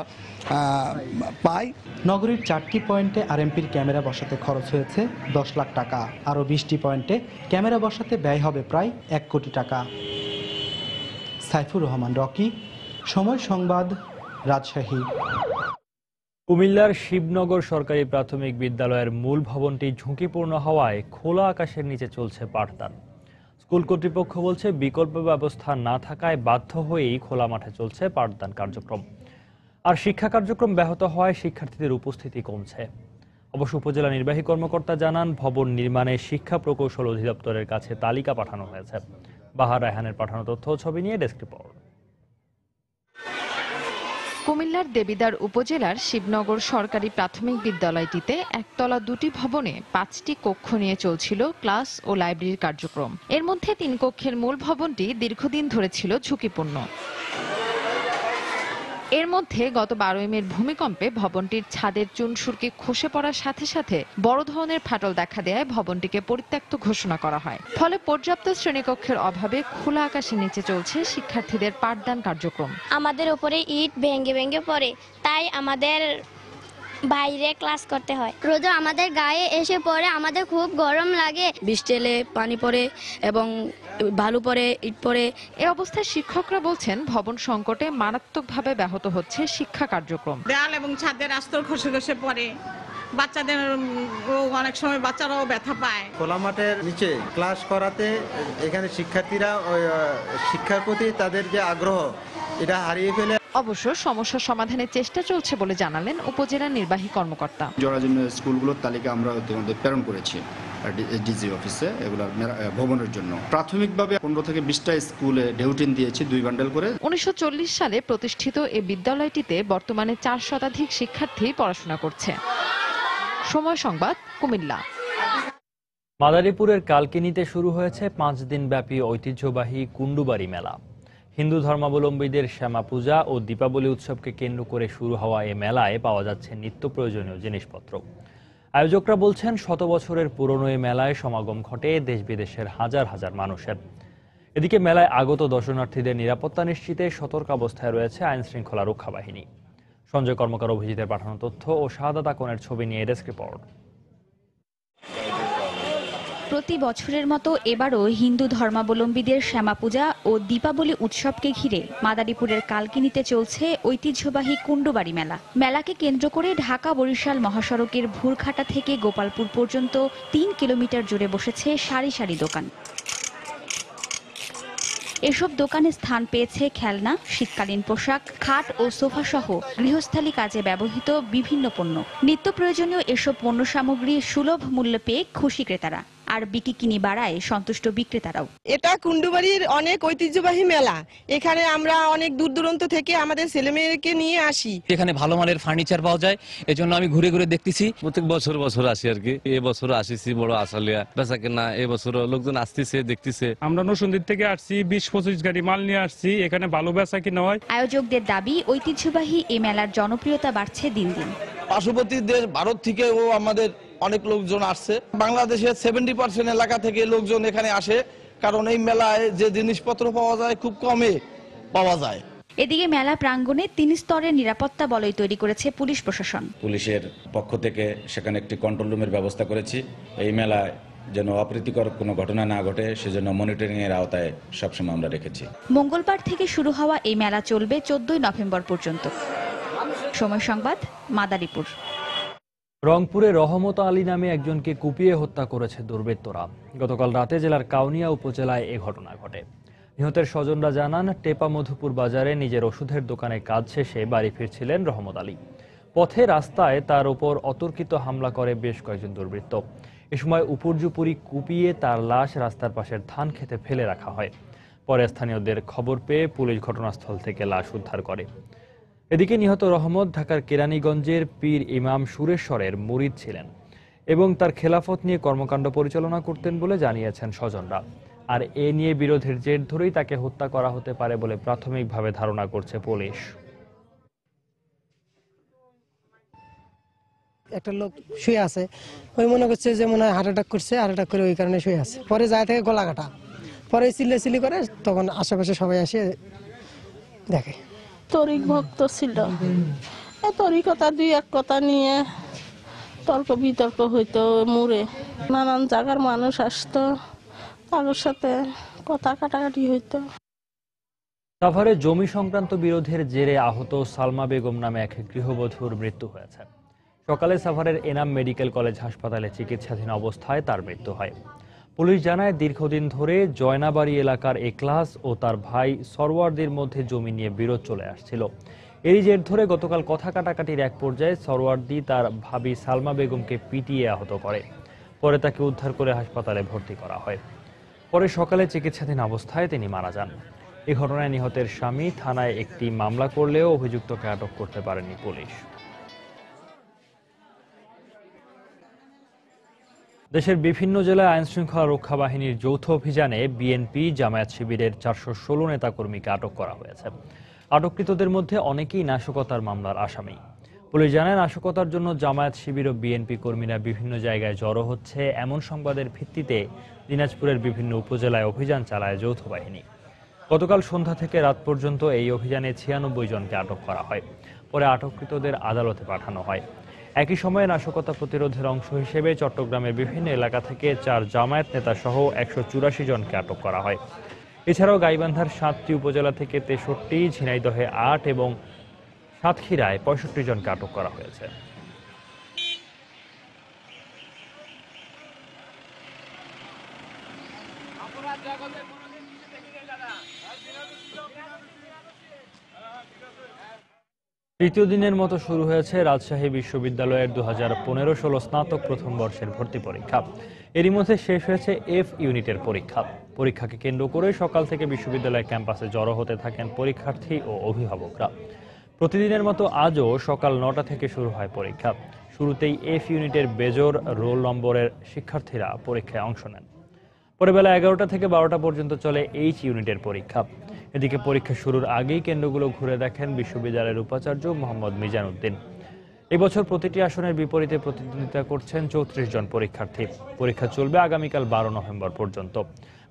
পাই। নগরীর 4টি পয়েন্টে আরএমপির ক্যামেরা বসাতে খরচ হয়েছে 10 লাখ টাকা। আরও 20টি পয়েন্টে ক্যামেরা বসাতে ব্যয় হবে প্রায় 1 কোটি টাকা। সাইফুর রহমান রকি, সময় সংবাদ, রাজশাহী। কুমিল্লার শিবনগর সরকারি প্রাথমিক বিদ্যালয়ের মূল ভবনটি ঝুঁকিপূর্ণ হওয়ায় খোলা আকাশের নিচে চলছে পাঠদান। স্কুল কর্তৃপক্ষ বলছে, বিকল্প ব্যবস্থা না থাকায় বাধ্য হয়েই খোলা মাঠে চলছে পাঠদান কার্যক্রম। আর শিক্ষা কার্যক্রম ব্যাহত হওয়ায় শিক্ষার্থীদের উপস্থিতি কমছে। অবশ্য উপজেলা নির্বাহী কর্মকর্তা জানান, ভবন নির্মাণে শিক্ষা প্রকৌশল অধিদপ্তরের কাছে তালিকা পাঠানো হয়েছে। বাহার রায়হানের পাঠানো তথ্য ও ছবি নিয়ে ডেস্ক রিপোর্ট। কুমিল্লার দেবিদ্বার উপজেলার শিবনগর সরকারি প্রাথমিক বিদ্যালয়টিতে একতলা 2টি ভবনে 5টি কক্ষ নিয়ে চলছিল ক্লাস ও লাইব্রেরির কার্যক্রম। এর মধ্যে 3 কক্ষের মূল ভবনটি দীর্ঘদিন ধরে ছিল ঝুঁকিপূর্ণ। এর মধ্যে গত 12 মের ভূমিকম্পে ভবনটির ছাদের চুনসুরকি খসে পড়ার সাথে সাথে বড় ধরনের ফাটল দেখা দেয় ভবনটিকে পরিত্যক্ত ঘোষণা করা হয়। ফলে পর্যাপ্ত শ্রেণীকক্ষের অভাবে খোলা আকাশের নিচে চলছে শিক্ষার্থীদের পাঠদান কার্যক্রম। আমাদের উপরে ইট ভেঙে ভেঙে পড়ে, তাই আমাদের বাইরে ক্লাস করতে হয়। রোদ আমাদের গায়ে এসে পড়ে, আমাদের খুব গরম লাগে। বৃষ্টি এলে পানি পড়ে এবং বালু পড়ে, ইট পড়ে। এই অবস্থায় শিক্ষকরা বলছেন, ভবন সংকটে মারাত্মকভাবে ব্যাহত হচ্ছে শিক্ষা কার্যক্রম। দেয়াল এবং ছাদের আস্তর খসে খসে পড়ে, বাচ্চাদের অনেক সময় বাচ্চারাও ব্যথা পায়। খোলা মাঠের নিচে ক্লাস করাতে এখানে শিক্ষার্থীরা শিক্ষার প্রতি তাদের যে আগ্রহ এটা হারিয়ে ফেলে। অবশ্য সমস্যা সমাধানের চেষ্টা চলছে বলে জানালেন উপজেলা নির্বাহী কর্মকর্তা। জরাজীর্ণ স্কুলগুলোর তালিকা আমরা ইতিমধ্যে প্রেরণ করেছি ডিজি অফিসে, এগুলো ভবনের জন্য। প্রাথমিকভাবে 15 থেকে 20টা স্কুলে ডেউটিন দিয়েছি 2 বান্ডেল করে। 1940 সালে প্রতিষ্ঠিত এই বিদ্যালয়টিতে বর্তমানে 4 শতাধিক শিক্ষার্থী পড়াশোনা করছে। সময় সংবাদ, কুমিল্লা। মাদারীপুরের কালকিনিতে শুরু হয়েছে 5 দিন ব্যাপী ঐতিহ্যবাহী কুন্ডুবাড়ি মেলা। হিন্দু ধর্মাবলম্বীদের শ্যামা পূজা ও দীপাবলি উৎসবকে কেন্দ্র করে শুরু হওয়া এ মেলায় পাওয়া যাচ্ছে নিত্য প্রয়োজনীয় জিনিসপত্র। আয়োজকরা বলছেন, শত বছরের পুরনো এই মেলায় সমাগম ঘটে দেশ বিদেশের হাজার হাজার মানুষের। এদিকে মেলায় আগত দর্শনার্থীদের নিরাপত্তা নিশ্চিতে সতর্কাবস্থায় রয়েছে আইন শৃঙ্খলা রক্ষা বাহিনী। সঞ্জয় কর্মকার অভিজিতের পাঠানো তথ্য ও শাহাদাত আকনের ছবি নিয়ে ডেস্ক রিপোর্ট। প্রতি বছরের মতো এবারও হিন্দু ধর্মাবলম্বীদের শ্যামা পূজা ও দীপাবলি উৎসবকে ঘিরে মাদারীপুরের কালকিনিতে চলছে ঐতিহ্যবাহী কুণ্ডুবাড়ি মেলা। মেলাকে কেন্দ্র করে ঢাকা বরিশাল মহাসড়কের ভুরঘাটা থেকে গোপালপুর পর্যন্ত ৩ কিলোমিটার জুড়ে বসেছে সারি সারি দোকান। এসব দোকানে স্থান পেয়েছে খেলনা, শীতকালীন পোশাক, খাট ও সোফা সহ গৃহস্থালী কাজে ব্যবহৃত বিভিন্ন পণ্য। নিত্য প্রয়োজনীয় এসব পণ্য সামগ্রী সুলভ মূল্যে পেয়ে খুশি ক্রেতারা, আর বিক্রি বাড়ায় সন্তুষ্ট বিক্রেতারাও। এটা কুণ্ডুবাড়ির অনেক ঐতিহ্যবাহী মেলা। এখানে আমরা অনেক দূর দূরান্ত থেকে আমাদের ছেলেমেয়েকে নিয়ে আসি। এখানে ভালো মানের ফার্নিচার পাওয়া যায়, এজন্য আমি ঘুরে ঘুরে দেখতেছি। প্রত্যেক বছর আসি আর কি। এবছর আসিছি বড় আসালিয়া, বেচা কেনা এবছর লোকজন আসতেছে, দেখতেছে। আমরা নরসিংদীর থেকে আসছি, 20-25 গাড়ি মাল নিয়ে আসছি। এখানে ভালো বেচা কিনা হয়। আয়োজকদের দাবি, ঐতিহ্যবাহী এই মেলার জনপ্রিয়তা বাড়ছে দিন দিন। পার্শ্ববর্তী দেশ ভারত থেকেও আমাদের অনেক লোকজন আসছে। বাংলাদেশের 70% এলাকা থেকে লোকজন এখানে আসে, কারণ এই মেলায় যে জিনিসপত্র পাওয়া যায় খুব কমে পাওয়া যায়। এদিকে মেলা প্রাঙ্গণে 3 স্তরের নিরাপত্তা বলয় তৈরি করেছে পুলিশ প্রশাসন। পুলিশের পক্ষ থেকে সেখানে একটি কন্ট্রোল রুমের ব্যবস্থা করেছি। এই মেলায় যেন অপ্রীতিকর কোনো ঘটনা না ঘটে সেজন্য মনিটরিং এর আওতায় সবসময় আমরা রেখেছি। মঙ্গলবার থেকে শুরু হওয়া এই মেলা চলবে 14 নভেম্বর পর্যন্ত। সময় সংবাদ, মাদারীপুর। রংপুরে রহমত আলী নামে একজনকে কুপিয়ে হত্যা করেছে দুর্বৃত্তরা। গতকাল রাতে জেলার কাউনিয়া উপজেলায় এ ঘটনা ঘটে। নিহতের স্বজনরা জানান, টেপা মধুপুর বাজারে নিজের ওষুধের দোকানে কাজ শেষে বাড়ি ফিরছিলেন রহমত আলী। পথে রাস্তায় তার উপর অতর্কিত হামলা করে বেশ কয়েকজন দুর্বৃত্ত। এ সময় উপর্যুপরি কুপিয়ে তার লাশ রাস্তার পাশের ধান খেতে ফেলে রাখা হয়। পরে স্থানীয়দের খবর পেয়ে পুলিশ ঘটনাস্থল থেকে লাশ উদ্ধার করে। এদিকে নিহত রহমত ঢাকার কেরানীগঞ্জের পীর ইমাম সুরেশ্বরের মুরিদ ছিলেন এবং তার খেলাফত নিয়ে কর্মকাণ্ড পরিচালনা করতেন বলে জানিয়েছেন স্বজনরা। আর এ নিয়ে বিরোধের জের ধরেই তাকে হত্যা করা হতে পারে বলে প্রাথমিকভাবে ধারণা করছে পুলিশ। একটা লোক শুয়ে আছে, ওই মনে করছে যে মনে হয় হার্ট অ্যাটাক করছে, হার্ট অ্যাটাক করে ওই কারণে শুয়ে আছে। পরে যায় থেকে গলা কাটা, পরে চিল্লাচিল্লি করে, তখন আশেপাশে সবাই এসে দেখে। তরিক ভক্ত ছিল, তরিকতা 2-1 কথা নিয়ে তর্ক বিতর্ক হইতো মুড়ে। নানান জায়গার মানুষ আসতো, তাদের সাথে কথা কাটাকাটি হইতো। সাভারে জমি সংক্রান্ত বিরোধের জেরে আহত সালমা বেগম নামে এক গৃহবধূর মৃত্যু হয়েছে। সকালে সাভারের এনাম মেডিকেল কলেজ হাসপাতালে চিকিৎসাধীন অবস্থায় তার মৃত্যু হয়। পুলিশ জানায়, দীর্ঘদিন ধরে জয়নাবাড়ি এলাকার এক্লাস ও তার ভাই সরওয়ারদের মধ্যে জমি নিয়ে বিরোধ চলে আসছিল। এরই জের ধরে গতকাল কথা কাটাকাটির এক পর্যায়ে সরওয়ার্দি তার ভাবি সালমা বেগমকে পিটিয়ে আহত করে। পরে তাকে উদ্ধার করে হাসপাতালে ভর্তি করা হয়। পরে সকালে চিকিৎসাধীন অবস্থায় তিনি মারা যান। এ ঘটনায় নিহতের স্বামী থানায় একটি মামলা করলেও অভিযুক্তকে আটক করতে পারেনি পুলিশ। দেশের বিভিন্ন জেলায় আইনশৃঙ্খলা রক্ষা বাহিনীর যৌথ অভিযানে বিএনপি জামায়াত শিবিরের 416 নেতাকর্মীকে আটক করা হয়েছে। আটককৃতদের মধ্যে অনেকেই নাশকতার মামলার আসামি। পুলিশ জানায়, নাশকতার জন্য জামায়াত শিবির ও বিএনপি কর্মীরা বিভিন্ন জায়গায় জড়ো হচ্ছে এমন সংবাদের ভিত্তিতে দিনাজপুরের বিভিন্ন উপজেলায় অভিযান চালায় যৌথ বাহিনী। গতকাল সন্ধ্যা থেকে রাত পর্যন্ত এই অভিযানে 96 জনকে আটক করা হয়। পরে আটককৃতদের আদালতে পাঠানো হয়। একই সময়ে নাশকতা প্রতিরোধের অংশ হিসেবে চট্টগ্রামের বিভিন্ন এলাকা থেকে 4 জামায়াত নেতা সহ 184 জনকে আটক করা হয়। এছাড়াও গাইবান্ধার 7টি উপজেলা থেকে 63, ঝিনাইদহে 8 এবং সাতক্ষীরায় 65 জনকে আটক করা হয়েছে। তৃতীয় দিনের মতো শুরু হয়েছে রাজশাহী বিশ্ববিদ্যালয়ের 2015-16 স্নাতক প্রথম বর্ষের ভর্তি পরীক্ষা। এরই মধ্যে শেষ হয়েছে এফ ইউনিটের পরীক্ষা। পরীক্ষাকে কেন্দ্র করে সকাল থেকে বিশ্ববিদ্যালয় ক্যাম্পাসে জড়ো হতে থাকেন পরীক্ষার্থী ও অভিভাবকরা। প্রতিদিনের মতো আজও সকাল 9টা থেকে শুরু হয় পরীক্ষা। শুরুতেই এফ ইউনিটের বেজোর রোল নম্বরের শিক্ষার্থীরা পরীক্ষায় অংশ নেন। পরে বেলা 11টা থেকে 12টা পর্যন্ত চলে এইচ ইউনিটের পরীক্ষা। এদিকে পরীক্ষা শুরুর আগেই কেন্দ্রগুলো ঘুরে দেখেন বিশ্ববিদ্যালয়ের উপাচার্য মোহাম্মদ মিজান উদ্দিন। এবছর প্রতিটি আসনের বিপরীতে প্রতিদ্বন্দ্বিতা করছেন 34 জন পরীক্ষার্থী। পরীক্ষা চলবে আগামীকাল 12 নভেম্বর পর্যন্ত।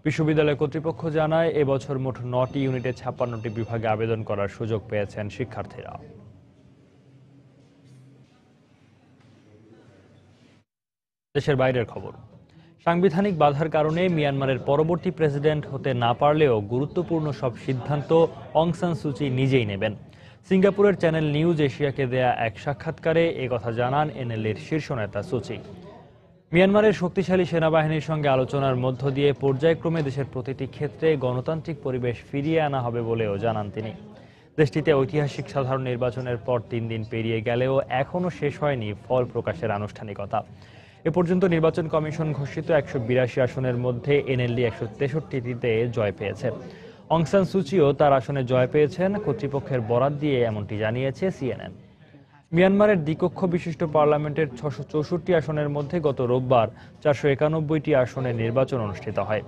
বিশ্ববিদ্যালয় কর্তৃপক্ষ জানায়, এবছর মোট 9টি ইউনিটে 56টি বিভাগে আবেদন করার সুযোগ পেয়েছেন শিক্ষার্থীরা। দেশের বাইরের খবর। সাংবিধানিক বাধার কারণে মিয়ানমারের পরবর্তী প্রেসিডেন্ট হতে না পারলেও গুরুত্বপূর্ণ সব সিদ্ধান্ত অং সান সুচি নিজেই নেবেন। সিঙ্গাপুরের চ্যানেল নিউজ এশিয়াকে দেয়া এক সাক্ষাৎকারে একথা জানান এনএলএর শীর্ষ নেতা সুচি। মিয়ানমারের শক্তিশালী সেনাবাহিনীর সঙ্গে আলোচনার মধ্য দিয়ে পর্যায়ক্রমে দেশের প্রতিটি ক্ষেত্রে গণতান্ত্রিক পরিবেশ ফিরিয়ে আনা হবে বলেও জানান তিনি। দেশটিতে ঐতিহাসিক সাধারণ নির্বাচনের পর 3 দিন পেরিয়ে গেলেও এখনও শেষ হয়নি ফল প্রকাশের আনুষ্ঠানিকতা। এ পর্যন্ত নির্বাচন কমিশন ঘোষিত 182 আসনের মধ্যে এনএলডি 163টিতে জয় পেয়েছে। অং সান সুচিও তার আসনে জয় পেয়েছেন। কর্তৃপক্ষের বরাত দিয়ে এমনটি জানিয়েছে সিএনএন। মিয়ানমারের দ্বিকক্ষ বিশিষ্ট পার্লামেন্টের 664 আসনের মধ্যে গত রোববার 491টি আসনে নির্বাচন অনুষ্ঠিত হয়।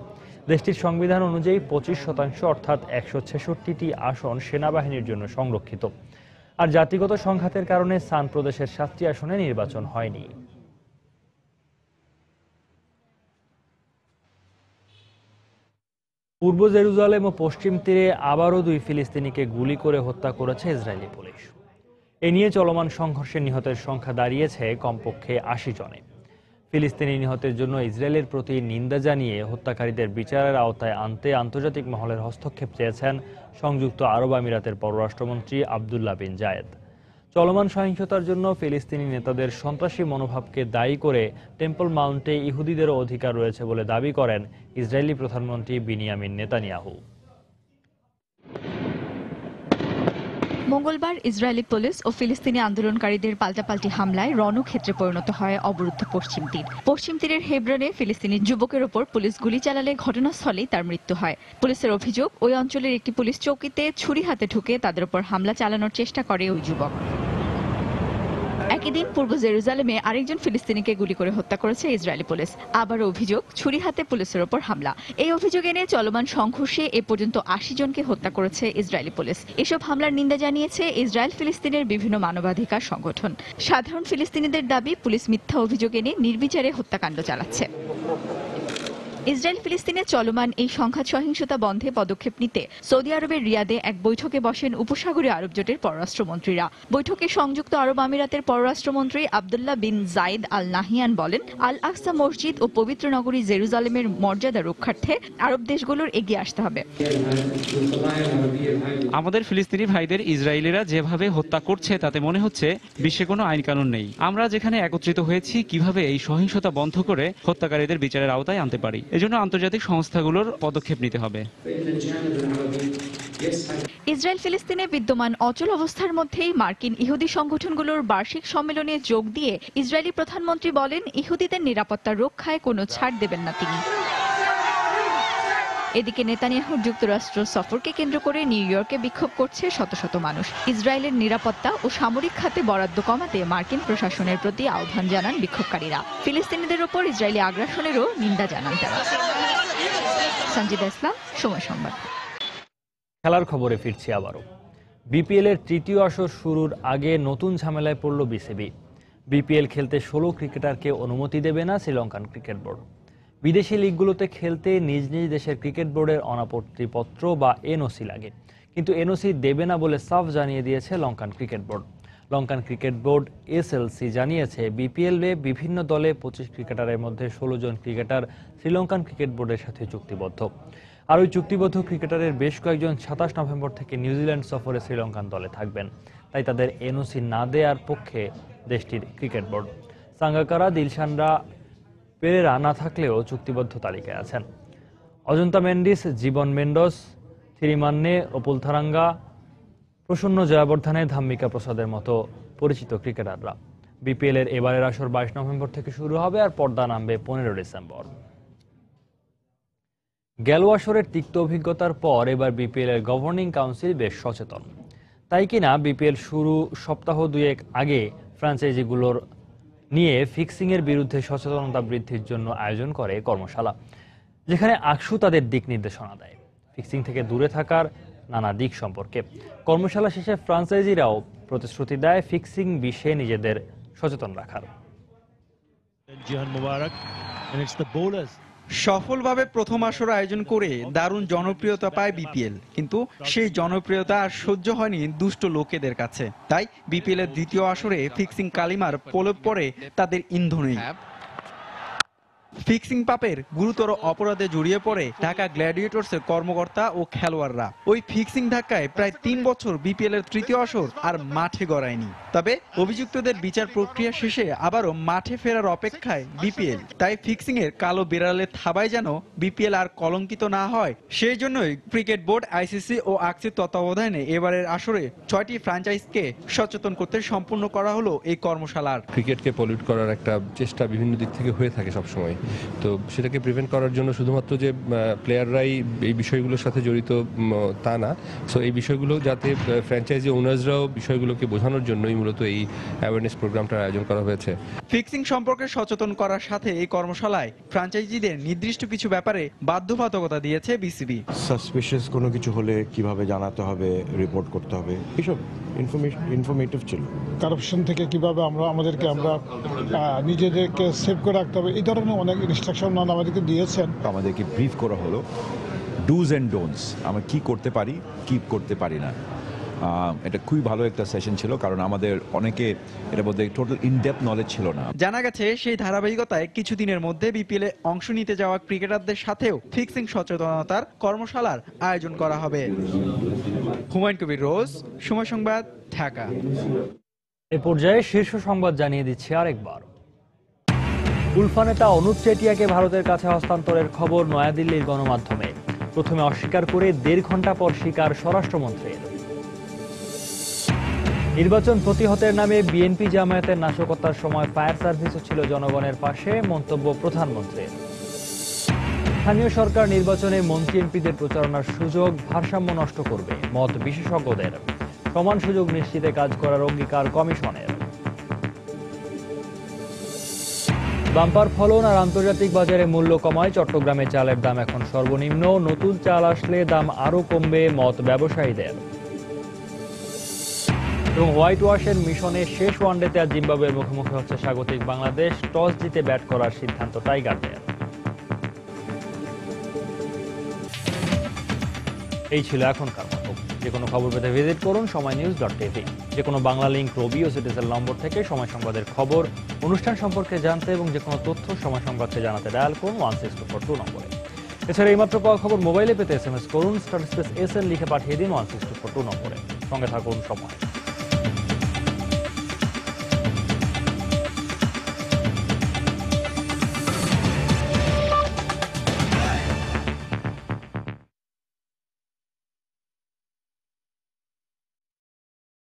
দেশটির সংবিধান অনুযায়ী 25% অর্থাৎ 166টি আসন সেনাবাহিনীর জন্য সংরক্ষিত। আর জাতিগত সংঘাতের কারণে সান প্রদেশের 7টি আসনে নির্বাচন হয়নি। পূর্ব জেরুজালেম ও পশ্চিম তীরে আবারও 2 ফিলিস্তিনিকে গুলি করে হত্যা করেছে ইসরায়েলি পুলিশ। এ নিয়ে চলমান সংঘর্ষে নিহতের সংখ্যা দাঁড়িয়েছে কমপক্ষে 80 জনে। ফিলিস্তিনি নিহতের জন্য ইসরায়েলের প্রতি নিন্দা জানিয়ে হত্যাকারীদের বিচারের আওতায় আনতে আন্তর্জাতিক মহলের হস্তক্ষেপ চেয়েছেন সংযুক্ত আরব আমিরাতের পররাষ্ট্রমন্ত্রী আবদুল্লাহ বিন জায়েদ। চলমান সহিংসতার জন্য ফিলিস্তিনি নেতাদের সন্ত্রাসী মনোভাবকে দায়ী করে টেম্পল মাউন্টে ইহুদিদেরও অধিকার রয়েছে বলে দাবি করেন ইসরায়েলি প্রধানমন্ত্রী বিনিয়ামিন নেতানিয়াহু। মঙ্গলবার ইসরায়েলি পুলিশ ও ফিলিস্তিনি আন্দোলনকারীদের পাল্টাপাল্টি হামলায় রণক্ষেত্রে পরিণত হয় অবরুদ্ধ পশ্চিম তীর। পশ্চিম তীরের হেব্রনে ফিলিস্তিনি যুবকের ওপর পুলিশ গুলি চালালে ঘটনাস্থলেই তার মৃত্যু হয়। পুলিশের অভিযোগ, ওই অঞ্চলের একটি পুলিশ চৌকিতে ছুরি হাতে ঢুকে তাদের ওপর হামলা চালানোর চেষ্টা করে ওই যুবক। একই দিন পূর্ব জেরুজালেমে আরেকজন ফিলিস্তিনিকে গুলি করে হত্যা করেছে ইসরায়েলি পুলিশ। আবারও অভিযোগ, ছুরি হাতে পুলিশের ওপর হামলা। এই অভিযোগ এনে চলমান সংঘর্ষে এ পর্যন্ত 80 জনকে হত্যা করেছে ইসরায়েলি পুলিশ। এসব হামলার নিন্দা জানিয়েছে ইসরায়েল ফিলিস্তিনের বিভিন্ন মানবাধিকার সংগঠন। সাধারণ ফিলিস্তিনিদের দাবি, পুলিশ মিথ্যা অভিযোগ এনে নির্বিচারে হত্যাকাণ্ড চালাচ্ছে। ইসরায়েল ফিলিস্তিনে চলমান এই সংঘাত সহিংসতা বন্ধে পদক্ষেপ নিতে সৌদি আরবের রিয়াদে এক বৈঠকে বসেন উপসাগরীয় আরব জোটের পররাষ্ট্রমন্ত্রীরা। বৈঠকে সংযুক্ত আরব আমিরাতের পররাষ্ট্রমন্ত্রী আবদুল্লাহ বিন জায়েদ আল নাহিয়ান বলেন, আল আকসা মসজিদ ও পবিত্র নগরী জেরুজালেমের মর্যাদা রক্ষার্থে আরব দেশগুলোর এগিয়ে আসতে হবে। আমাদের ফিলিস্তিনি ভাইদের ইসরায়েলিরা যেভাবে হত্যা করছে তাতে মনে হচ্ছে বিশ্বে কোনো আইন কানুন নেই। আমরা যেখানে একত্রিত হয়েছি কিভাবে এই সহিংসতা বন্ধ করে হত্যাকারীদের বিচারের আওতায় আনতে পারি, এজন্য আন্তর্জাতিক সংস্থাগুলোর পদক্ষেপ নিতে হবে। ইসরায়েল ফিলিস্তিনে বিদ্যমান অচল অবস্থার মধ্যেই মার্কিন ইহুদি সংগঠনগুলোর বার্ষিক সম্মেলনে যোগ দিয়ে ইসরায়েলি প্রধানমন্ত্রী বলেন, ইহুদিদের নিরাপত্তা রক্ষায় কোনো ছাড় দেবেন না তিনি। এদিকে নেতানিয়াহুর যুক্তরাষ্ট্র সফরকে কেন্দ্র করে নিউ ইয়র্কে বিক্ষোভ করছে শত শত মানুষ। ইসরায়েলের নিরাপত্তা ও সামরিক খাতে বরাদ্দ কমাতে মার্কিন প্রশাসনের প্রতি আহ্বান জানান বিক্ষোভকারীরা। ফিলিস্তিনিদের ওপর ইসরায়েলি আগ্রাসনেরও নিন্দা জানান তারা। সঞ্জিদা ইসলাম, সময় সংবাদ। খেলার খবরে ফিরছি আবারও। বিপিএল এর তৃতীয় আসর শুরুর আগে নতুন ঝামেলায় পড়ল বিসিবি। বিপিএল খেলতে 16 ক্রিকেটারকে অনুমতি দেবে না শ্রীলঙ্কান ক্রিকেট বোর্ড। বিদেশি লিগগুলোতে খেলতে নিজ নিজ দেশের ক্রিকেট বোর্ডের অনাপত্তিপত্র বা এনওসি লাগে, কিন্তু এনওসি দেবে না বলে সাফ জানিয়ে দিয়েছে Lankan cricket board. Lankan cricket board SLC জানিয়েছে, বিপিএলে বিভিন্ন দলে 25 ক্রিকেটারের মধ্যে 16 জন ক্রিকেটার শ্রীলঙ্কান ক্রিকেট বোর্ডের সাথে চুক্তিবদ্ধ। আর ওই চুক্তিবদ্ধ ক্রিকেটারের বেশ কয়েকজন 27 নভেম্বর থেকে নিউজিল্যান্ড সফরে শ্রীলঙ্কান দলে থাকবেন। তাই তাদের এনওসি না দেওয়ার পক্ষে দেশটির ক্রিকেট বোর্ড। সাঙ্গাকারা, দিলশানরা, পেরেরা না থাকলেও চুক্তিবদ্ধ তালিকায় আছেন অজন্তা মেন্ডিস, জীবন মেন্ডস, থিরিমান্নে, অপুল থারাঙ্গা, প্রসন্ন জয়াবর্ধনে, ধাম্মিকা প্রসাদের মতো পরিচিত ক্রিকেটাররা। বিপিএল এর এবারের আসর 22 নভেম্বর থেকে শুরু হবে আর পর্দা নামবে 15 ডিসেম্বর। গেল আসরের তিক্ত অভিজ্ঞতার পর এবার বিপিএল এর গভর্নিং কাউন্সিল বেশ সচেতন। তাই কিনা বিপিএল শুরু সপ্তাহ 2 আগে ফ্র্যাঞ্চাইজিগুলোর নিয়ে ফিক্সিং এর বিরুদ্ধে সচেতনতা বৃদ্ধির জন্য আয়োজন করে কর্মশালা, যেখানে আকসু তাদের দিক নির্দেশনা দেয় ফিক্সিং থেকে দূরে থাকার নানা দিক সম্পর্কে। কর্মশালা শেষে ফ্র্যাঞ্চাইজিরাও প্রতিশ্রুতি দেয় ফিক্সিং বিষয়ে নিজেদের সচেতন রাখার। সফলভাবে প্রথম আসর আয়োজন করে দারুণ জনপ্রিয়তা পায় বিপিএল, কিন্তু সেই জনপ্রিয়তা আর সহ্য হয়নি দুষ্ট লোকেদের কাছে। তাই বিপিএল এর দ্বিতীয় আসরে ফিক্সিং কালিমার প্রলোভ পড়ে তাদের ইন্ধনে। ফিক্সিং পাপের গুরুতর অপরাধে জড়িয়ে পড়ে ঢাকা গ্ল্যাডিয়েটর্সের কর্মকর্তা ও খেলোয়াড়রা। ওই ফিক্সিং ধাক্কায় প্রায় 3 বছর বিপিএল এর তৃতীয় আসর আর মাঠে গড়ায়নি। তবে অভিযুক্তদের বিচার প্রক্রিয়া শেষে আবারও মাঠে ফেরার অপেক্ষায় বিপিএল। তাই ফিক্সিং এর কালো বিড়ালের থাবায় যেন বিপিএল আর কলঙ্কিত না হয়, সেই জন্যই ক্রিকেট বোর্ড, আইসিসি ও আকসির তত্ত্বাবধানে এবারের আসরে 6টি ফ্র্যাঞ্চাইজকে সচেতন করতে সম্পূর্ণ করা হলো এই কর্মশালার। ক্রিকেটকে পলিউট করার একটা চেষ্টা বিভিন্ন দিক থেকে হয়ে থাকে সবসময়, তো সেটাকে প্রিভেন্ট করার জন্য শুধুমাত্র যে প্লেয়াররাই এই বিষয়গুলোর সাথে জড়িত তা না, সো এই বিষয়গুলো যাতে ফ্র্যাঞ্চাইজি ওনার্সরাও বিষয়গুলোকে বোঝানোর জন্যই মূলত এই অ্যাওয়ারনেস প্রোগ্রামটার আয়োজন করা হয়েছে। ফিক্সিং সম্পর্কে সচেতন করার সাথে এই কর্মশালায় ফ্র্যাঞ্চাইজিদের নির্দিষ্ট কিছু ব্যাপারে বাধ্যবাধকতা দিয়েছে বিসিবি। সাসপিশিয়াস কোনো কিছু হলে কিভাবে জানাতে হবে, রিপোর্ট করতে হবে, এসব ইনফরমেটিভ ছিল। কারাপশন থেকে কিভাবে আমরা নিজেদেরকে সেভ করে রাখতে হবে, এই ধরনের অনেক ইনস্ট্রাকশন আমাদেরকে দিয়েছেন। আমাদেরকে ব্রিফ করা হলো ডুজ অ্যান্ড ডোন্টস, আমরা কি করতে পারি, কি করতে পারি না। এটা খুবই ভালো একটা সেশন ছিল, কারণ আমাদের অনেকে এটার মধ্যে টোটাল ইনডেপথ নলেজ ছিল না। জানা গেছে সেই ধারাবাহিকতায় কিছুদিনের মধ্যে বিপিএলে অংশ নিতে যাওয়া ক্রিকেটারদের সাথেও ফিক্সিং সচেতনতার কর্মশালার আয়োজন করা হবে। হুমায়ুন কবির রোজ, সময় সংবাদ, ঢাকা। এ পর্যায়ে শীর্ষ সংবাদ জানিয়ে দিচ্ছি আরেকবার। উলফা নেতা অনুপ চেটিয়াকে ভারতের কাছে হস্তান্তরের খবর নয়াদিল্লির গণমাধ্যমে। প্রথমে অস্বীকার করে 1.5 ঘন্টা পর স্বীকার স্বরাষ্ট্রমন্ত্রীর। নির্বাচন প্রতিহতের নামে বিএনপি জামায়াতের নাশকতার সময় ফায়ার সার্ভিসও ছিল জনগণের পাশে, মন্তব্য প্রধানমন্ত্রীর। স্থানীয় সরকার নির্বাচনে মন্ত্রী এমপিদের প্রচারণার সুযোগ ভারসাম্য নষ্ট করবে, মত বিশেষজ্ঞদের। সমান সুযোগ নিশ্চিতে কাজ করার অঙ্গীকার কমিশনের। বাম্পার ফলন আর আন্তর্জাতিক বাজারে মূল্য কমায় চট্টগ্রামে চালের দাম এখন সর্বনিম্ন, নতুন চাল আসলে দাম আরও কমবে, মত ব্যবসায়ীদের। এবং হোয়াইট ওয়াশের মিশনে শেষ ওয়ানডেতে আজ জিম্বাবুয়ের মুখোমুখি হচ্ছে স্বাগতিক বাংলাদেশ। টস জিতে ব্যাট করার সিদ্ধান্ত টাইগারদের। এই ছিল এখনকার মতো। যে কোনো খবর পেতে ভিজিট করুন সময়নিউজ.tv। যে কোনো বাংলা লিংক, রবি ও সিটিজেন নম্বর থেকে সময় সংবাদের খবর, অনুষ্ঠান সম্পর্কে জানতে এবং যে কোনো তথ্য সময় সংবাদকে জানাতে ডায়াল করুন 16242 নম্বরে। এছাড়া এইমাত্র পাওয়া খবর মোবাইলে পেতে SMS করুন *SN লিখে পাঠিয়ে দিন 16242 নম্বরে। সঙ্গে থাকুন সময়।